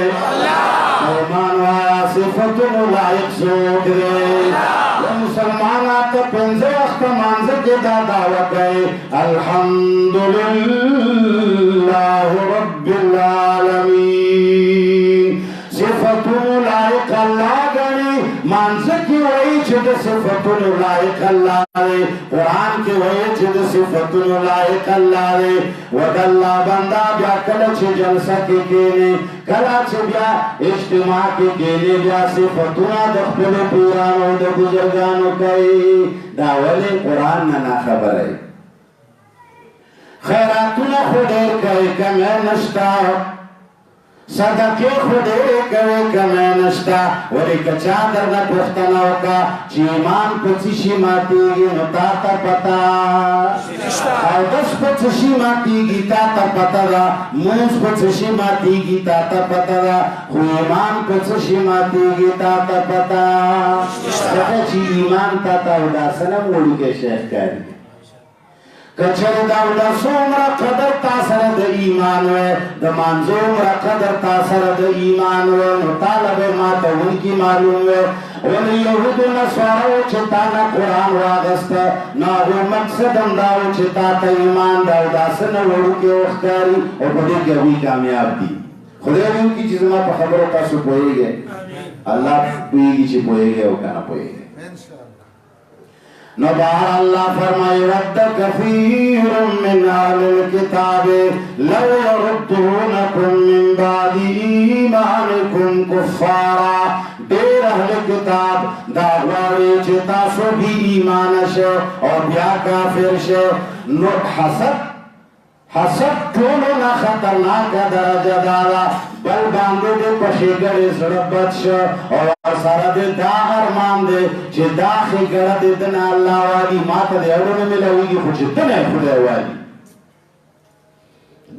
Speaker 1: ईमान वाला सिफतुन लायक सोच दे मुसलमान आते पंजे वक्त मानसे के दावत है अल्हम्दुलिल्लाह रब्बिल आलमीन सिफतुन लायक अल्लाह गनी मानसे की वही चीज सिफतुन लायक अल्लाह रे कुरान के वही चीज सिफतुन लायक अल्लाह रे वदल्ला बंदा ब्या कल छ जलसा के केने कला छ ब्या इज्तिमा के केने ब्या सिफतुन दखल पुरानो द बुजुर्गानो कई दावले कुरान ना खबर है खैरातुन खुदे कई कमे नस्ता सदके खुदे करे कमे नस्ता वरी कचा दरना पुख्तना का चीमान पचिशी माती नता ता पता और 10 पचिशी माती गीता ता पता मूस पचिशी माती गीता ता पता हुईमान पचिशी माती गीता ता पता सदची ईमान ता उदासना मोड़ी के शेख करी کچر دا سومرا قدر تا سره د ایمان وې د منظومرا قدر تا سره د ایمان وې نو طالب ما ته ونکی معلوم وې ول يهود نصارو چې تا نه قران واغسته نو مقصد هم دا چې تا ته ایمان دا داسنه ورکه وختاري او په دې کې وی کامیاب دي خدای دې کی چې زما په خبرو تاسو پوهیږئ الله پوهیږي چې پوهیږئ او کنه پوهیږئ نو بہر اللہ فرمائی ود کثیر من اہل الكتاب لو یردونکم من بعد ایمانکم کفارا دیر اہل کتاب دا غواری چی تاسو بھی ایمان شے اور بیا کافر شے نو حسد ٹولونا خطرناک درجہ دارا بل باندے دے پشیگڑی زربت شا اور سارا دے دا ارمان دے چی دا خیگڑا دے دنا اللہ والی ماتا دے اڑونے ملوئی گی خوچی دنے خودے والی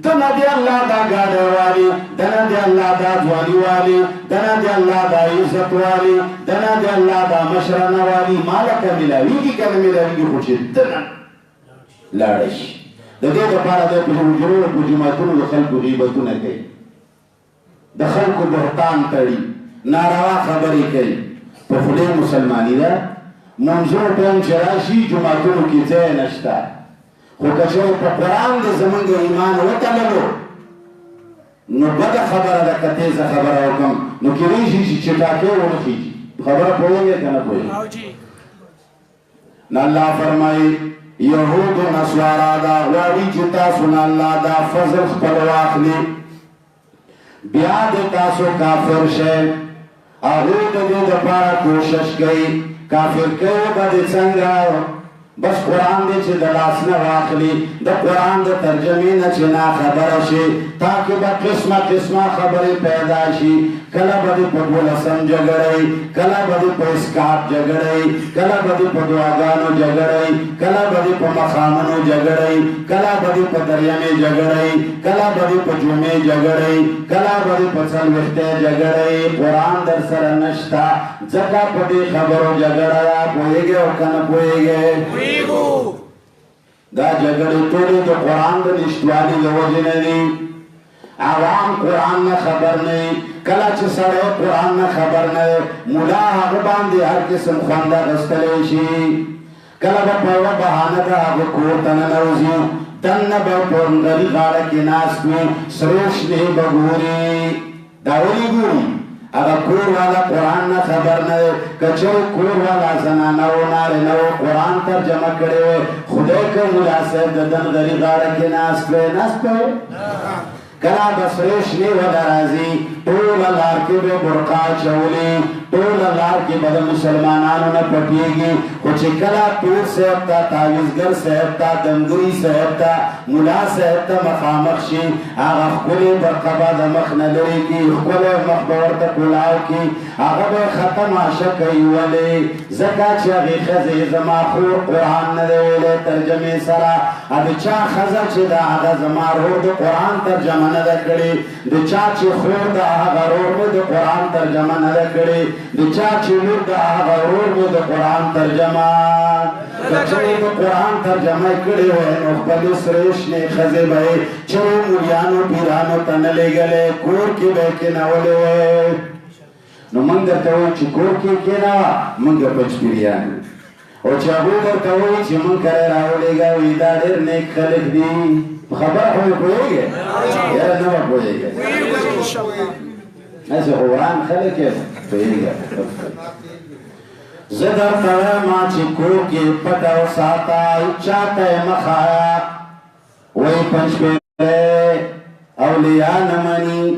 Speaker 1: دنا دے اللہ دا گاڑے والی دنا دے اللہ دا دوالی والی دنا دے اللہ دا عزت والی دنا دے اللہ دا مشرانہ والی مالکا ملوئی گی کن ملوئی گی خوچی دنا لارش دا دے دا پارا دے پجھو جرور پجھماتون دا خلق غیبتون کئی دا خلق بہتان تڑی ناروا خبری کئی پا خلی مسلمانی دا منظور پین چراشی جماعتونو کی تے نشتا خو کچھو پا قرآن دا زمانگ ایمان وطلبو نو بدا خبر دا کتیز خبر حکم نو کریشی چی چٹاکے و نخیجی خبر پوئیں گے کنا پوئیں نا اللہ فرمائی یہود و نسوارا دا غواری جتا سنا اللہ دا فضل خپل واخلی بیا دے تاسو کافر شے آغید دے دا پارا کوشش گئی کافر کئی با دے سنگا بس قرآن دے چھ دلاسنا واخلی دا قرآن دا ترجمین چنا خبر شی تاکہ با قسمہ قسمہ خبری پیدا شی کلا با دی پا گولسم جگڑی کلا با دی پا اسکاپ جگڑی کلا با دی پا دعاگانو جگڑی کلا با دی پا مخامنو جگڑی کلا با دی پا دریمی جگڑی کلا با دی پا جمعی جگڑی کلا با دی پا سلوختے جگڑی قرآن در سر نشتا زکا پا دی خبرو جگڑا پوئے گے اور کنا پوئے گے دا جگڑی توڑی تو قرآن دا نشتوالی دا وجہ نہیں عوام قرآن نا خبر نہیں کلا چھ سڑے قرآن نا خبر نہیں مولا حقبان دی ہر قسم خواندہ غستلیشی کلا با پاوا بہانا دا آگو کورتن نوزی تن با پرنگلی غاڑا کی ناس میں سروش نہیں بگوری داولی گوری اگر کور والا قرآن نا خبر نئے کچھو کور والا زنانو نارنو قرآن ترجمہ کرے ہوئے خدے کے ملاسب ددن غری غارہ کے ناس پہ کلا بسریش نے ودا رازی طول اللہ کے بے برقا چولی طول اللہ کے بدا مسلمانانو نا پٹیگی کچھ کلا پیر سہبتا تاویزگر سہبتا دمگری سہبتا ملا سہبتا مخامخشی آغا خکولی برقبا دمخ ندری کی خکولی مخبورتا کلاو کی آغا بے ختم عشقی ولی زکا چاگی خزی زماخور قرآن ندویلے ترجمی سرا اب چا خزا چی دا آغا زمارور دا قرآن ترجمہ ندکڑی دا چاچی خور دا آغا رور میں دا قرآن ترجمہ ندکڑی دا چاچی لور دا آغا رور میں دا قرآن ترجمہ کچھوئی دا قرآن ترجمہ کڑی ہوئے نخبلی سریش نے خزی بھائی چھو مولیانو پیرانو تنلے گلے کور کی بے کے نولے ہوئے نو منگا تاوئی چی کور کی نا منگا پچ پیریانو اور چاہو در تاوئی چی من کرے راولے گا ویدہ دیر نیک خلق دی خبر ہوئے پوئے گے یا نوہ پوئے گے ایسے قرآن خلق ہے پوئے گے زدر توے ماں چکو کی پتو ساتا چاہتے مخایا وی پنچ پہ اولیاء نمانی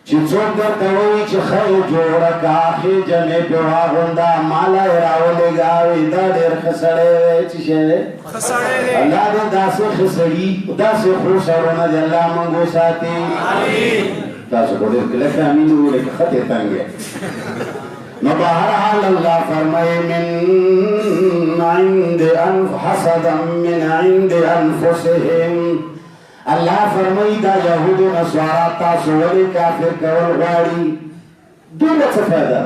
Speaker 1: چی چوک در توی چی خیل جوڑا کاخی جمعی پہ واغندا مالا اراولے گاوی دا دیر خسڑے چی شہرے اللہ دے دا سے خسڑی دا سے خوشارونا دے اللہ منگو ساتی دا سے کو دیر کلے فہمین ہوئے لکھ خطے تنگے نو بہرحال اللہ فرمائے من عند حسدا من عند انفسهم اللہ فرمائی دا یہود و نصارا تاسو ولی کافر کول غاڑی دولت سے فیدہ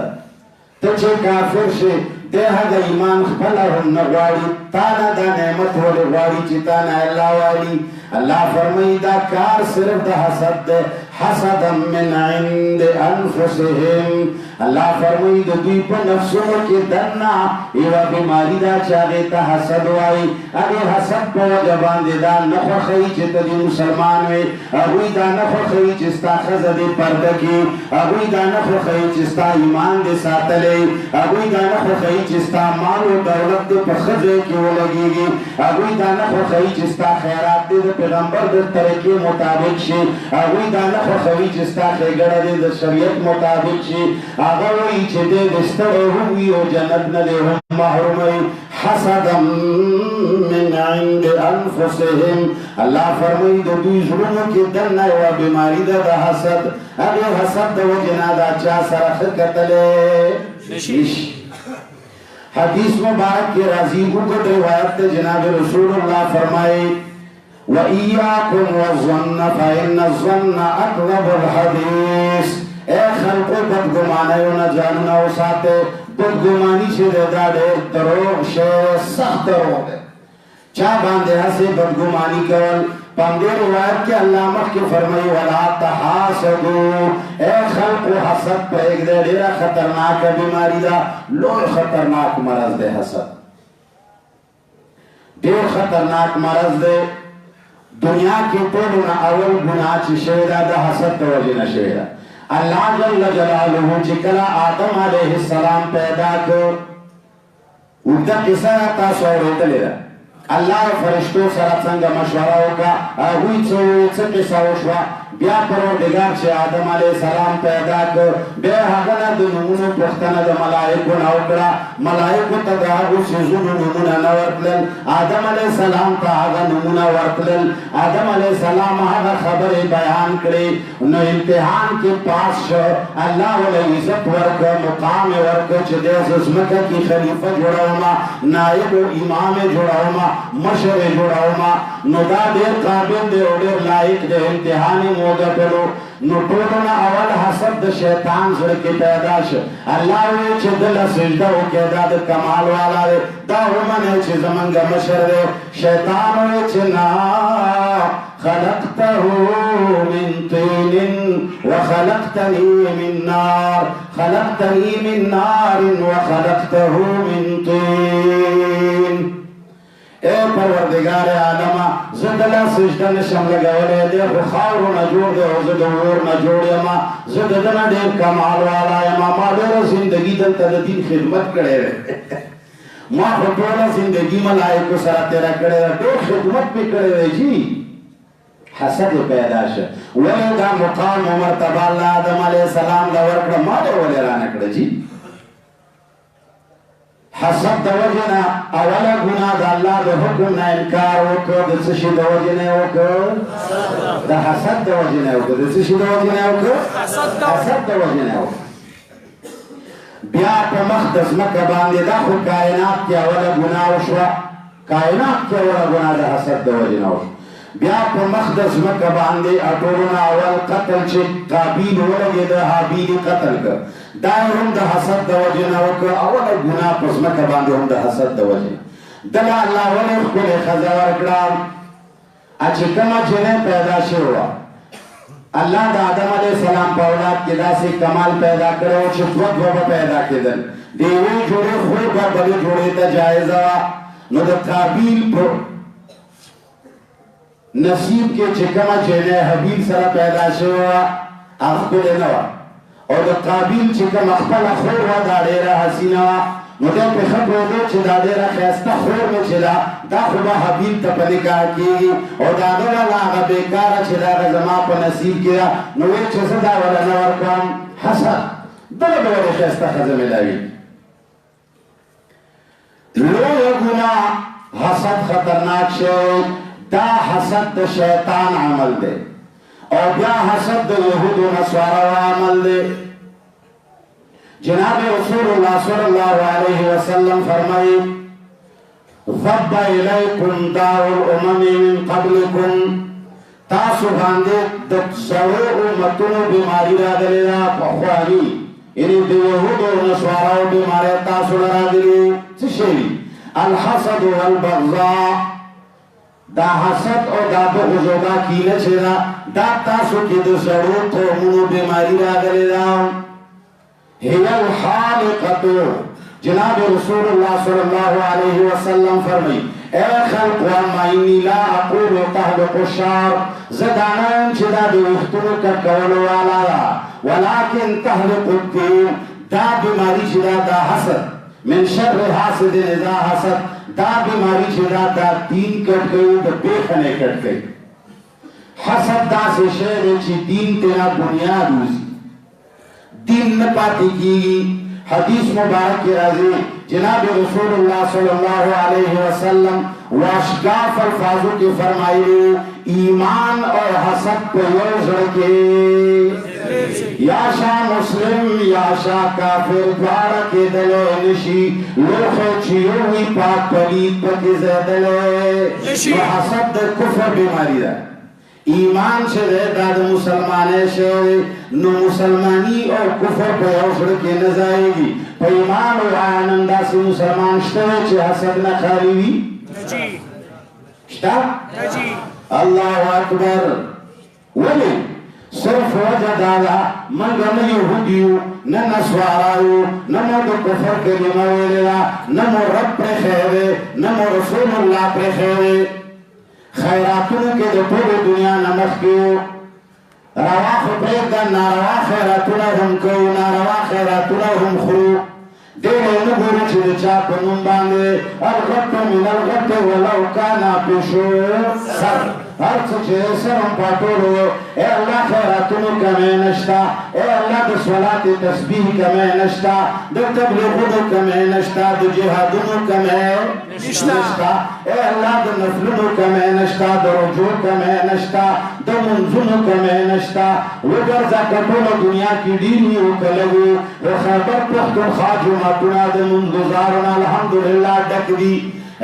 Speaker 1: تچے کافر شے ده هغه ایمان خپل هم نه غواړي تا نه دا نعمت ولې غواړي چې تا نه الله والی الله فرمایي دا کار صرف د حسد ده حسدا من عند انفسهم الله فرمایي د دوی په نفسونو کې دنا یوه بیماری دا چې هغې ته حسد وایي هغې حسد په وجه باندې دا نه خوښوي چې ته دې مسلمان وې هغوی دا نه خوښوي چې ستا ښځه دې پرده کړي هغوی دا نه خوښوي چې ستا ایمان دې ساتلی هغوی دا نه خوښوي چې ستا مال و دولت دې په ښه ځای کې ولګېږي هغوی دا نه خوښوي چې ستا خیرات دې د پیغمبر د طریقې مطابق شي هغوی دا نه خوښوي چې ستا ښېګړه دې د شریعت مطابق شي هغه وایي چې دی د ستړی هم وي او جنت نه دی هم محروموي حسدا من عند انفسهم الله فرمایي د دوی زړونو کې دننه یوه بیماري ده د حسد هغې حسد د وجې نه دا چا سره ښه کتلی نشي حدیث مبارک کې راځي اوږد روایت ته جناب رسول الله فرمایي وإياكم والظن فإن الظن أكذب الحديث اے خلقو بدگمانیو نه ځانونه وساتئ بدگماني چې دی دا ډېر دروغ شی سخت دروغ دی چا باندې هسې بدگماني کول په همدې روایت کې الله مخکې فرمایي ولا تحاسدو اے خلقو حسد پرېږدئ ډېره خطرناکه بیماري ده لوی خطرناک مرض دی حسد ډېر خطرناک مرض دی دنیا کې ټولو نه اول ګناه چې شوې ده د حسد د وجې نه شوې ده الله جل جلاله چې کله آدم علیه السلام پیدا کړ اوږده قصه تاسو اورېدلې ده الله فرشتو سره څنګه مشوره وکړه هغوی څه قصه وشوه بیا پروردګار چې آدم علیه السلام پیدا کړ بیا هغه نه د نومونو پوښتنه د ملایکو نه وکړه ملایکو ته د هغو څیزونو نومونه نه ورتلل آدم علیه السلام ته هغه نومونه ورتلل آدم علیه السلام هغه خبرې بیان کړې نو امتحان کې پاس شو الله وله عزت ورکړه مقام یې ورکړه چې دی زه ځمکه کې خلیفه جوړومه نایب امام یې جوړومه مشر یې جوړومه نو دا ډېر قابل دی او ډېر لایق دی امتحان یې وګټلو نو ټولو نه اول حسد د شیطان زړه کې پیدا شو الله وایي چې ده له سجده وکړې دا د کمال والا دی دا ومنئ چې زمونږ مشر دی شیطان وایي چې نه خلقته من طين وخلقتني من نار خلقتني من نار وخلقته من طين اے پروردگار عالمه زه دله سجده نشم لګولی دی خو خاورو نه جوړ دی او زه د اور نه جوړ یم زه د ده نه ډېر کمال والا یم ما ډېره زندګي دلته د دین خدمت کړی دی ما خو ټوله زندګي ملایکو سره تېره کړې ده ډېر خدمت مې کړی دی جي حسد پیدا شه ولې دا مقام و مرتبه الله آدم علیه السلام له ورکړه ما له ولې رانه کړه جي حسد د وجې نه اوله ګناه د الله د حکم نه انکار وکړ د څه شي د وجې نه وکړ د حسد د وجې نه وکړ د څه شي د وجې نه وکړ حسد د وجې نه وکړ بیا په مخ د ځمکه باندې دا خو کائنات کې اوله ګناه وشوه کائنات کې اوله ګناه د حسد د وجې نه وشوه بیا په مخ د ځمکه باندې ټولو نه اول قتل چې قابیل ولګېده حابیل یې قتل کړ دا یې هم د حسد د وجې نه وکړه اوله ګناه په ځمکه باندې هم د حسد د وجې نه دله الله ولې ښکلې ښځه ورکړه چې کومه جنۍ پیدا شوې وه الله د آدم علیه السلام په اولاد کې داسې کمال پیدا کړی و چې دوه به پیدا کېدل د یوې جوړې خور به بلې جوړې ته جایزه وه نو د قابیل په نصیب کې چې کومه جنۍ حبیل سره پیدا شوې وه هغه ښکلې نه وه او د قابیل چې کومه خپله خور وه دا ډېره حسینه وه نو دی پرې ښه پوهېدو چې دا ډېره ښایسته خور مې چې ده دا خو به حبیل ته په نکاح کېږي او د هغه والا هغه بېکاره چې د هغه زما په نصیب کې ده نو ویل چې زه دا وله نه ورکړم حسد دله به ولې ښایسته ښځه میلاوي لویه ګناه حسد خطرناک شی دا حسد د شیطان عمل دی او بیا حسد د یهودو نصارو عمل دی جناب رسول الله صلی الله علیه وسلم فرمایي ضب الیکم داء الامم من قبلکم تاسو باندې د زړو امتونو بیماري راغلې ده پخواني یعنی د یهودو او نصاراو بیماری تاسو له راغلي څه شی الحسد والبغضاء دا حسد او دا بغض او دا کینه چې دا تاسو کې د زړو قومونو بیماری راغلې ده هي الحالقة جناب رسول الله صلی الله علیه وسلم فرمایي اے خلق واما انی لا اقول تحلق الشعر زدانان چې دا د وختونو کټکولو والا ده ولكن تحلق الدين دا بیماری چې دا حسد من شر حاسد اذا حسد دا بیماری چې دا دین کټ کوي د بیخنه کټ کوي حسد دا څه شی چې دین تیرا بنیاد وزي دین نه پاتې کیږي حدیث مبارک کی راضی جناب رسول اللہ صلی اللہ علیہ وسلم واشگاف الفاظوں کی فرمائی ایمان اور حسد پہ یوزر کے یا شاہ مسلم یا شاہ کافر دوارا کے دلے نشی لوخ چیوی پاک پلید پتی زیدلے حسد کفر بیماری دا ایمان سے دا مسلمانے سے نو مسلمانی اور کفر پہ اوسر کے نزائے گی پہ ایمان اور آنندہ سے مسلمان شتوے چھے حسد نہ خالی بھی شتا اللہ اکبر ولی صرف وجہ دادا منگا نہ یہودیو نہ نسوارایو نہ مود کفر کے لمویلیا نہ مو رب پر خیرے نہ مو رسول اللہ پر خیرے خیراتوں کے دو پورے دنیا نمخ کیو روا خبریدن ناروا خیراتونا ہم کو ناروا خیراتونا ہم خرو دیلے نگوری چیدے چاپ نم باندے الغط من الغط ولو کانا پیشو سر ہر چچے سر ہم پاٹولو اے اللہ خیراتونو کمیں نشتا اے اللہ دو صلاة تسبیح کمیں نشتا دو تبلیغونو کمیں نشتا دو جہادونو کمیں نشتا اے اللہ دو نفلونو کمیں نشتا دو رجوع کمیں نشتا دو منزونو کمیں نشتا وگر زکتولو دنیا کی دینی اکلگو و خیبر پختن خاجو ماتونا دو منگزارنا الحمدللہ ڈک دی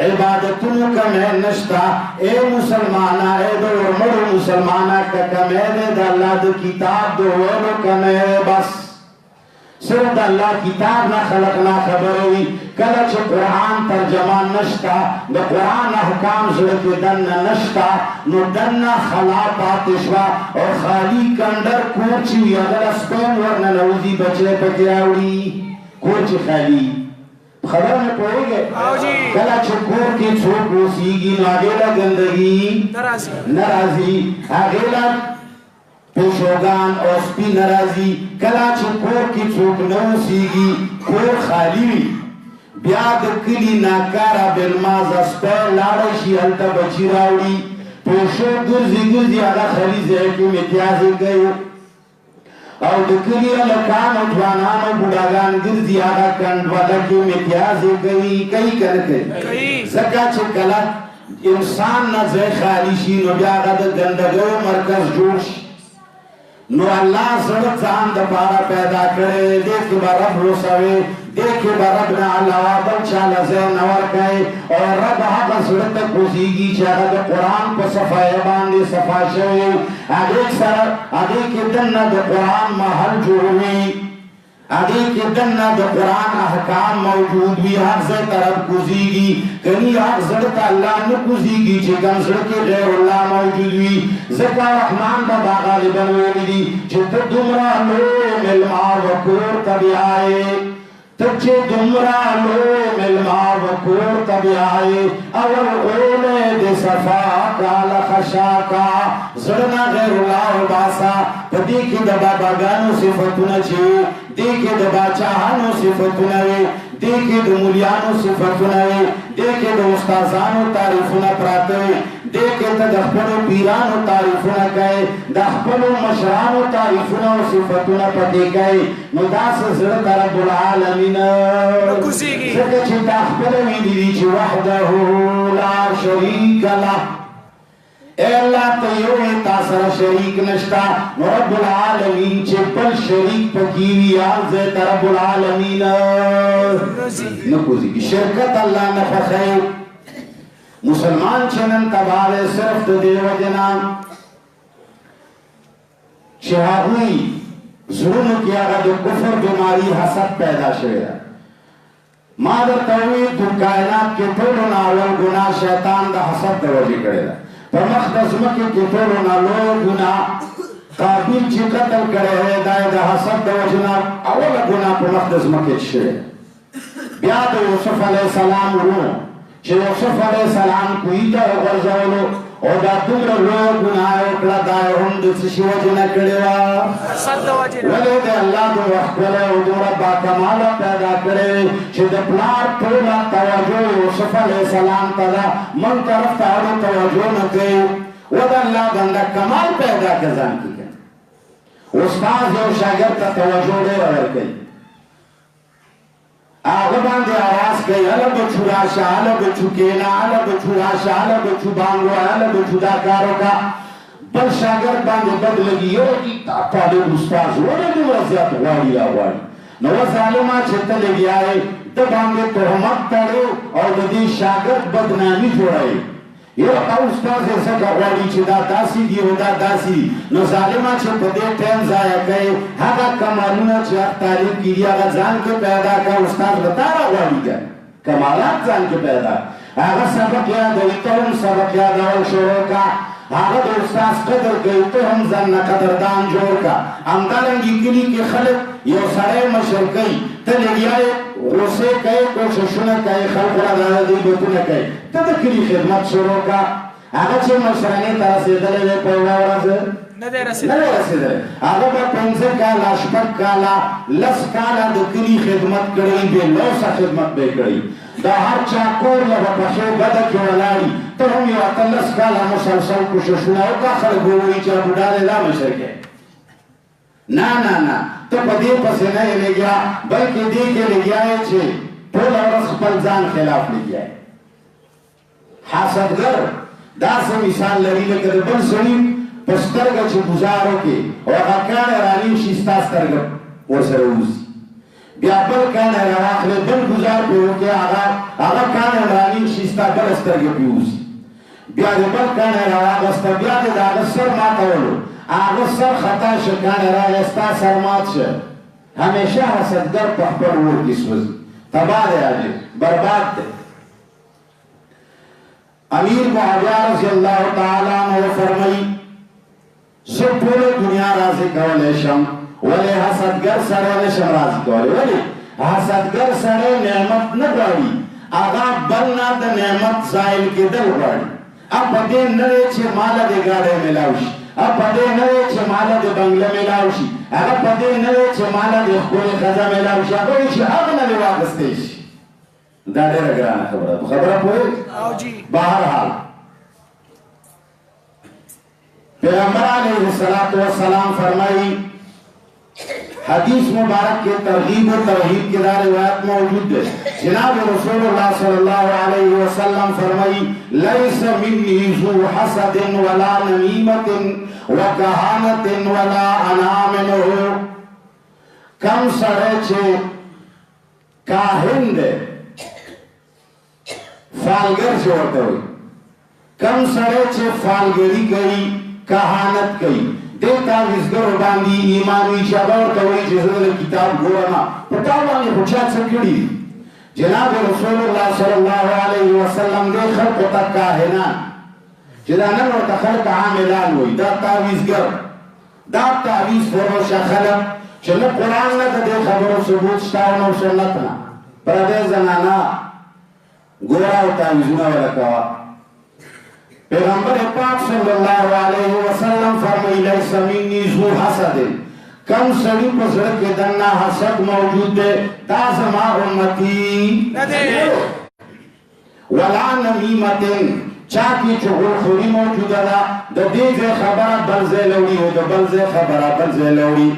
Speaker 1: عبادتوں کا میں نشتا اے مسلمانہ اے دو مرو مسلمانہ کا کمے دے دا اللہ دو کتاب دو ورو کمے بس صرف دا اللہ کتاب نہ خلقنا خبر ہوئی کلچ قرآن ترجمان نشتا دا قرآن احکام زرق دن نشتا نو دن خلا پاتشوا اور خالی کندر کوچی اگر اسپین ورن نوزی بچے پتیاوڑی کوچی خالی خبر میں پڑھے گئے کلا چھکور کی چھوٹ روسیگی ناغیلا گندگی نرازی آغیلا پیشوگان اور سپی نرازی کلا چھکور کی چھوٹ نوسیگی کور خالی بیاد کلی ناکارا بالماز اسپیر لارشی حلتا بچی راوڑی پیشو گرزی آگا خلیز ہے کہ متیازی گئے اور دکلی لکان و جوانان و بڑاگان گرزی آگا کندوالا کی متیازی گئی کئی کرکے زکا چکلا انسان نزے خالیشی نو بیاغا دا گندگو مرکز جوش نو اللہ زرد زان دا پارا پیدا کرے دیکھ با رب رسوے دیکھ با رب نا علاوہ بلچا لزے نور کئے اور رب حق زرد تک بزیگی چاہا دا قرآن پا صفحہ باندے صفحہ شوئے آگے کے دن دا قرآن محل جوڑوئی آگے کے دن دا قرآن احکام موجود بھی حق زر طرف گزیگی کنی حق زرد اللہ نے گزیگی چکم زر کے غیر اللہ موجود بھی ذکر رحمان دا باغالباً ویلی چھت دمرا لو ملما وکور تبی آئے تچے دمرا لو ملما وکور تبی آئے اول اولے دے صفا کالا خشاکا زرنا غیر اللہ باسا دیکھ دبا باگانو صفتنا چھے دیکھ دبا چاہانو صفتنا وے دیکھ دمولیانو صفتنا وے دیکھ دوستازانو تعریفنا پراتے دیکھ دخپلو پیرانو تعریفنا کئے دخپلو مشرانو تعریفنا و صفتنا پتے کئے نداس زرد رب العالمین زرد چھ دخپلو ویدی چھ وحدہو لا شریک لہ اے اللہ تیوی تاثر شریک نشتا رب العالمین چھے پل شریک پکیوی آزیت رب العالمین نکوزی کی شرکت اللہ نفخے مسلمان چنن تبارے صرف دے وجنا شہاوی زړونو کې هغه د کفر بیماری حسد پیدا شوی ده. ما درته وویل د کائنات کې ټولو نه اول ګناه شیطان د حسد د وجې کړې ده. په مخ د ځمکې کې ټولو نه لوی ګناه قابیل چې قتل کړی دی دا یې د حسد د وجې نه اوله ګناه په مخ د ځمکې شوې. بیا د یوسف علیه السلام ورونو چې یوسف علیه السلام کوهي ته وغورځولو او دا دومره لویه ګناه یې وکړه دا یې هم د څه شي وجې نه کړې وه؟ ولې د الله دومره ښکلی او دومره باکماله پیدا کړی چې د پلار ټوله توجه یوسف علیه السلام ته ده، موږ طرف ته هغه توجه نه کوي. و د الله بنده کمال پیدا که ځان کې که استاد یو شاګرد ته توجه ډېره ورکوي، هغه باندې آواز کوي هله بچو راشه هله بچو کېنه هله بچو راشه هله بچو بانګ وایه هله بچو دا کار وکړه. بل شاګرد باندې بد لګي یو دا طالب استاد ولې دومره زیات غواړي راغواړي. نو ظالمه چې ته لګیا یې ده باندې تهمت تړې او د دې شاګرد بدنامي جوړوي. یو استاد یې ځکه غواړي چې دا داسې دي او دا داسې دي. نو ظالمه چې په دې ټایم ضایع کوي هغه کمالونه چې هغه تعلیم کېږي هغه ځان کې پیدا کړه. استاد له تا راغواړي که کمالات ځان کې پیدا هغه سبق یادوي ته هم سبق یادول شروع کړه. هغه د استاد قدر کوي ته هم ځان نه قدردان جوړ کړه. همدارنګې کلي کې خلک یو سړی مشر کوي ته لګیا یې غوسې کوي کوششونه کوي خلکو را د غیبتونه کوي ته د کلي خدمت شروع کړه. هغه چې مشرانې ته رسېدلی دی په یوه ورځ نه دی رسېدلی. هغه به 15 کاله 6 کاله 10 کاله د کلي خدمت کړی بې لوسه خدمت به یې کړی. د هر چا کور له به پښې بده کې ولاړي ته هم یو 18 کاله مسلسل کوششونه وکړه. خلک به ووایي چې بوډا دی دا مشر کوي. نه نه نه ته په دې پسې نه یې لګیا بلکې دې کې لګیا یې چې ټوله ورځ خپل ځان خلاف لګیا یې. حسدګر داسې مثال لري لکه د بل سړي په سترګه چې ګزار وکړي او هغه کاڼی رانیم شي ستا سترګه ورسره ووځي. بیا بل کاڼی راواخلې بل ګزار پرې وکړي هغه کاڼی رانیم شي ستا بله سترګه پرې ووځي. بیا د بل کاڼی راواخسته بیا دې د هغه سر ماتولو هغه سر خطا شه کاڼی راغی ستا سر مات شه. همیشه حسدګر په خپل اور کې سوځي تباه دی عاجز برباد دی. امیر معاویه رضی الله تعالی عنہ فرمایي زه ټوله دنیا راضي کولی شم ولې حسدګر سړی نشم راضي کولی. ولې حسدګر سړی نعمت نه غواړي هغه بل نه د نعمت زایل کېدل غواړي. په دې نه دی چې ماله دې ګاډی میلاو شي په دې نه دی چې ماله دې بنګله میلاو شي هغه په دې نه دی چې ماله دې ښکلې ښځه میلاو شي هغه وایي چې هغه نه دې واخیستی شي. دا ډېره ګرانه خبره ده خبره پوهېږې. بهرحال پیغمبر علیه السلام فرمایي حدیث مبارک کے ترغیب و ترہیب کی دا روایت موجود ہے. جناب رسول اللہ صلی اللہ علیہ وسلم فرمائی لیس منی ذو حسد ولا نمیمت وکہانت ولا انامن ہو. کم سڑے چھے کاہن دے فالگر چھوڑتے ہوئی کم سڑے چھے فالگری گئی کہانت گئی دیتا وزگر باندی ایمانی شبار توئی جزر کتاب گورما پتاوانی خوچات سکڑی. جناب رسول اللہ صلی اللہ علیہ وسلم دے خلق تک کاہنان جدانن و تخلق عاملان ہوئی دا تاویزگر دا تاویز فروش خلق چلو قرآن نا دے خبر و ثبوت شتاونا و سنتنا پردے زنانا گورا و تاویزونا ولکوا. پیغمبر پاک صلی اللہ علیہ وسلم فرمائی لیس منی ذو حسد کم سڑی پسر کے دننا حسد موجود دے دا زما امتی ولا نمیمت چاکی چغل خوری موجود دا دا دیگے خبر بلزے لوڑی ہو دا بلزے خبر بلزے لوڑی.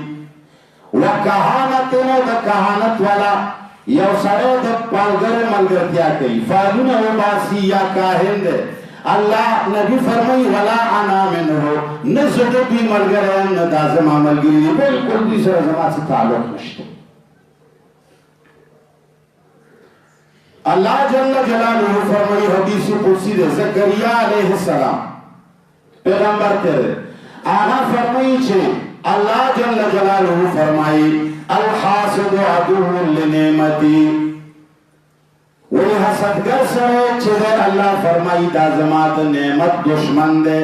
Speaker 1: وکہانت نو دا کہانت والا یو سڑے دا پالگر ملگرتیا کئی فالون و باسی یا کاہن دے. اللہ نبی فرمائی ولا انا منہو نزد بھی ملگرین ندازم عمل گیری بلکل دوسرا زمان سے تعلق نشتے. اللہ جل جلالہ فرمائی حدیث قدسی دے زکریا علیہ السلام پیغمبر تیرے آنا فرمائی چھے اللہ جل جلالہ فرمائی الحاسد عدو لنعمتی وی حسدگر سرے چھے اللہ فرمائی دا زماد نعمت دشمن دے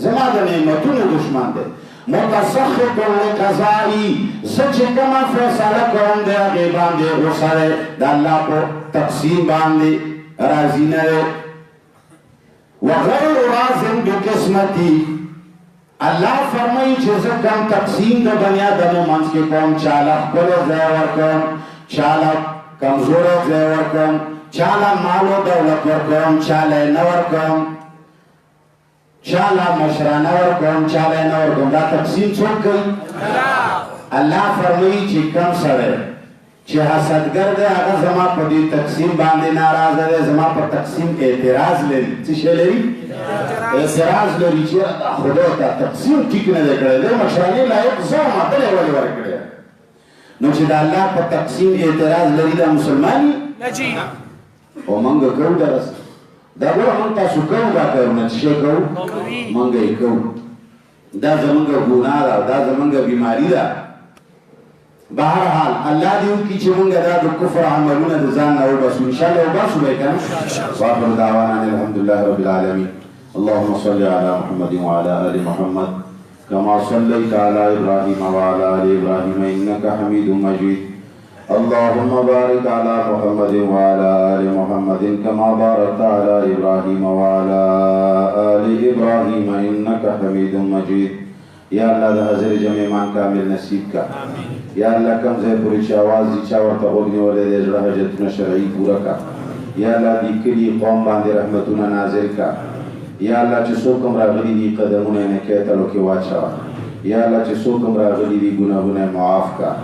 Speaker 1: زماد نعمتون دشمن دے متصخط لقضائی سچ کما فیصلہ کون دے غیبان دے غصرے دا اللہ کو تقسیم باندے راضی نرے وغیر رازم بقسمتی اللہ فرمائی چھے کم تقسیم دا بنیا دمو منس کے کون چالا کلو زیور کون چالا کمزور زیور کون چالا مالو دولت ورکون چالا نور کون چالا مشرانہ ورکون چالا نور کون دا تقسیم چھوٹ گئی اللہ فرمائی چھے کم سرے چھے حسدگر دے اگر زما پا دی تقسیم باندے ناراض دے زما پا تقسیم اعتراض لری چشے لری اعتراض لری چھے خدا تا تقسیم ٹھیک نہ دے کرے دے مشرانی لائق زوم آتلے والی ورکڑے نو چھے دا اللہ پا تقسیم اعتراض لری دا مسلمانی نجی او منگا کو درس دا گو من تاسو کو دا کرنا چشے کو منگا کو دا زمانگا گناہ دا زمانگا بیماری دا بہرحال اللہ دیو کی چھے منگا دا دو کفر عملون دا زان نو بسو انشاءاللہ او باسو بے کن وآخر دعوانا الحمدللہ رب العالمین اللہم صلی علی محمد وعلی آل محمد کما صلیت علی ابراہیم وعلی آل ابراہیم انکا حمید مجید اللہم بارک علی محمد وعلی آل محمد کما بارکت علی ابراہیم وعلی آل ابراہیم انکا حمید مجید یا اللہ دا حضر جمع ایمان کامل نصیب کا یا اللہ کم زی پوری چاوازی چاورتا غلنی والے دے جڑا حجتنا شرعی پورا کا یا اللہ دی کلی قوم باندے رحمتنا نازل کا یا اللہ چی سوکم راغلی دی قدمونے نکیتلو کی واچا یا اللہ چی سوکم راغلی دی گناہونے معاف کا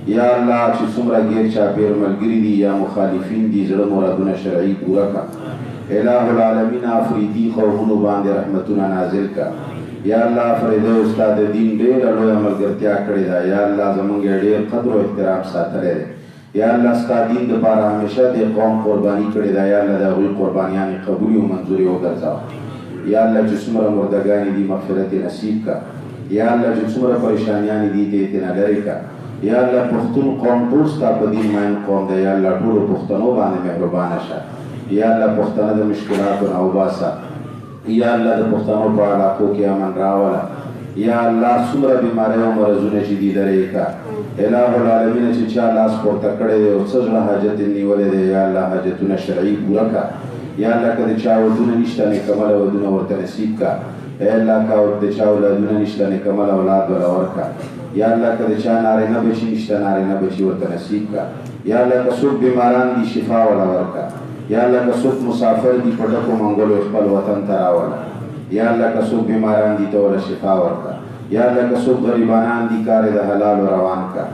Speaker 1: یا اللہ چی سمرا گیر چاپیر ملگری دی یا مخالفین دی جڑا مرادنا شرعی پورا کا الہ العالمین آفریدی قومونو باندے رحمتنا نازل کا یا اللہ فریدے استاد دین دیر علوی عمل کرتیا کردی دا یا اللہ زمانگے دیر قدر و احترام ساتھلے دے یا اللہ استاد دین دا پارا ہمیشہ دے قوم قربانی کردی دا یا اللہ دا غوی قربانیانی قبولی و منظوری و گرزا یا اللہ جسمر مردگانی دی مغفرت نصیب کا یا اللہ جسمر پریشانیانی دی تیتنا لرے کا یا اللہ پختون قوم پوستا پا دین مائن قوم دا یا اللہ پورو پختنو بانے محربانا شا یا اللہ پختنو دا مشکلات و نوباسا یا اللہ دا پختانو پا علاقوں کی امن راولا یا اللہ سمرا بیمارے و مرزون جدید رہے کا الہ العالمین چچا اللہ سپورتا کڑے دے و سجل حاجت نیولے دے یا اللہ حاجتنا شرعی پورا کا یا اللہ کا دے چاو دون نشتہ نکمل و دون ورطا نصیب کا اے اللہ کا دے چاو دون نشتہ نکمل اولاد والا ورکا یا اللہ کا دے چاو نارے نبشی نشتہ نارے نبشی ورطا نصیب کا یا اللہ کا سب بیماران دی شفا والا ورکا یا اللہ کا سوک مسافر دی پڑکو منگولو اخبال وطن تراولا یا اللہ کا سوک بیماران دی تولا شفا ورکا یا اللہ کا سوک غریبانان دی کار دا حلال و روان کا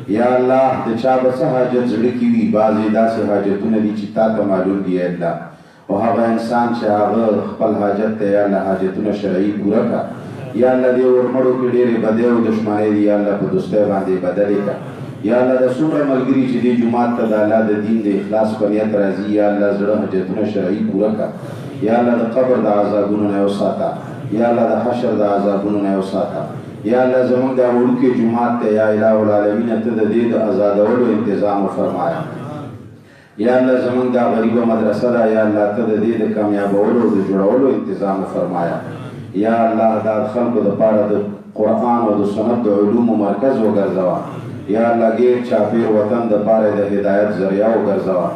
Speaker 1: یا اللہ دا چا بسا حاجت زڑکی وی بازی دا سے حاجتون دی چتا تا معلوم دی اللہ و حقا انسان چا آغا خپل حاجت تا یا اللہ حاجتون شرعی پورا کا یا اللہ دی ورمڑو کی دیر بدے و دشمانے دی یا اللہ پا دستے باندے بدلے کا یا اللہ دا سمر ملگری چی دی جماعت تا دا اللہ دا دین دا اخلاص پنیت رازی یا اللہ زڑا حجتنا شرعی پورا کا یا اللہ دا قبر دا عذابونو نیو ساتا یا اللہ دا حشر دا عذابونو نیو ساتا یا اللہ زمان دا ملک جماعت تا یا الہ العالمین تا دا دید ازادولو انتظام فرمایا یا اللہ زمان دا غریب مدرسہ دا یا اللہ تا دا دید کامیابولو دا جڑولو انتظام فرمایا یا اللہ دا خلق دا پارا دا قرآن و دا سنت دا علوم و مرکز و گرزوا یا اللہ گیر چاپیر وطن دا پارے دا ہدایت ذریعہ و گرزوا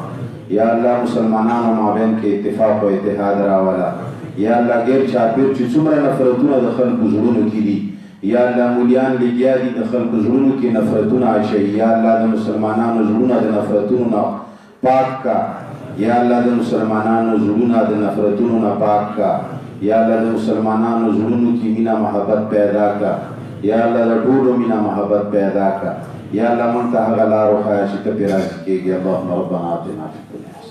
Speaker 1: یا اللہ مسلمانان و مابین کے اتفاق و اتحاد راولا یا اللہ گیر چاپیر چی سمرا نفرتون دا خلق زرون کی دی یا اللہ مولیان لگیا دی دا خلق زرون کی نفرتون عائشہ یا اللہ دا مسلمانان و زرون دا نفرتون پاک کا یا اللہ دا مسلمانان و زرون دا نفرتون پاک کا یا اللہ دا مسلمانان و زرون کی مینا محبت پیدا کا یا اللہ دا ٹوڑو مینا محبت پیدا کا یا اللہ منتہا غلا روحایا شکر پیراز کی گیا اللہم ربنا آتنا فی الدنیا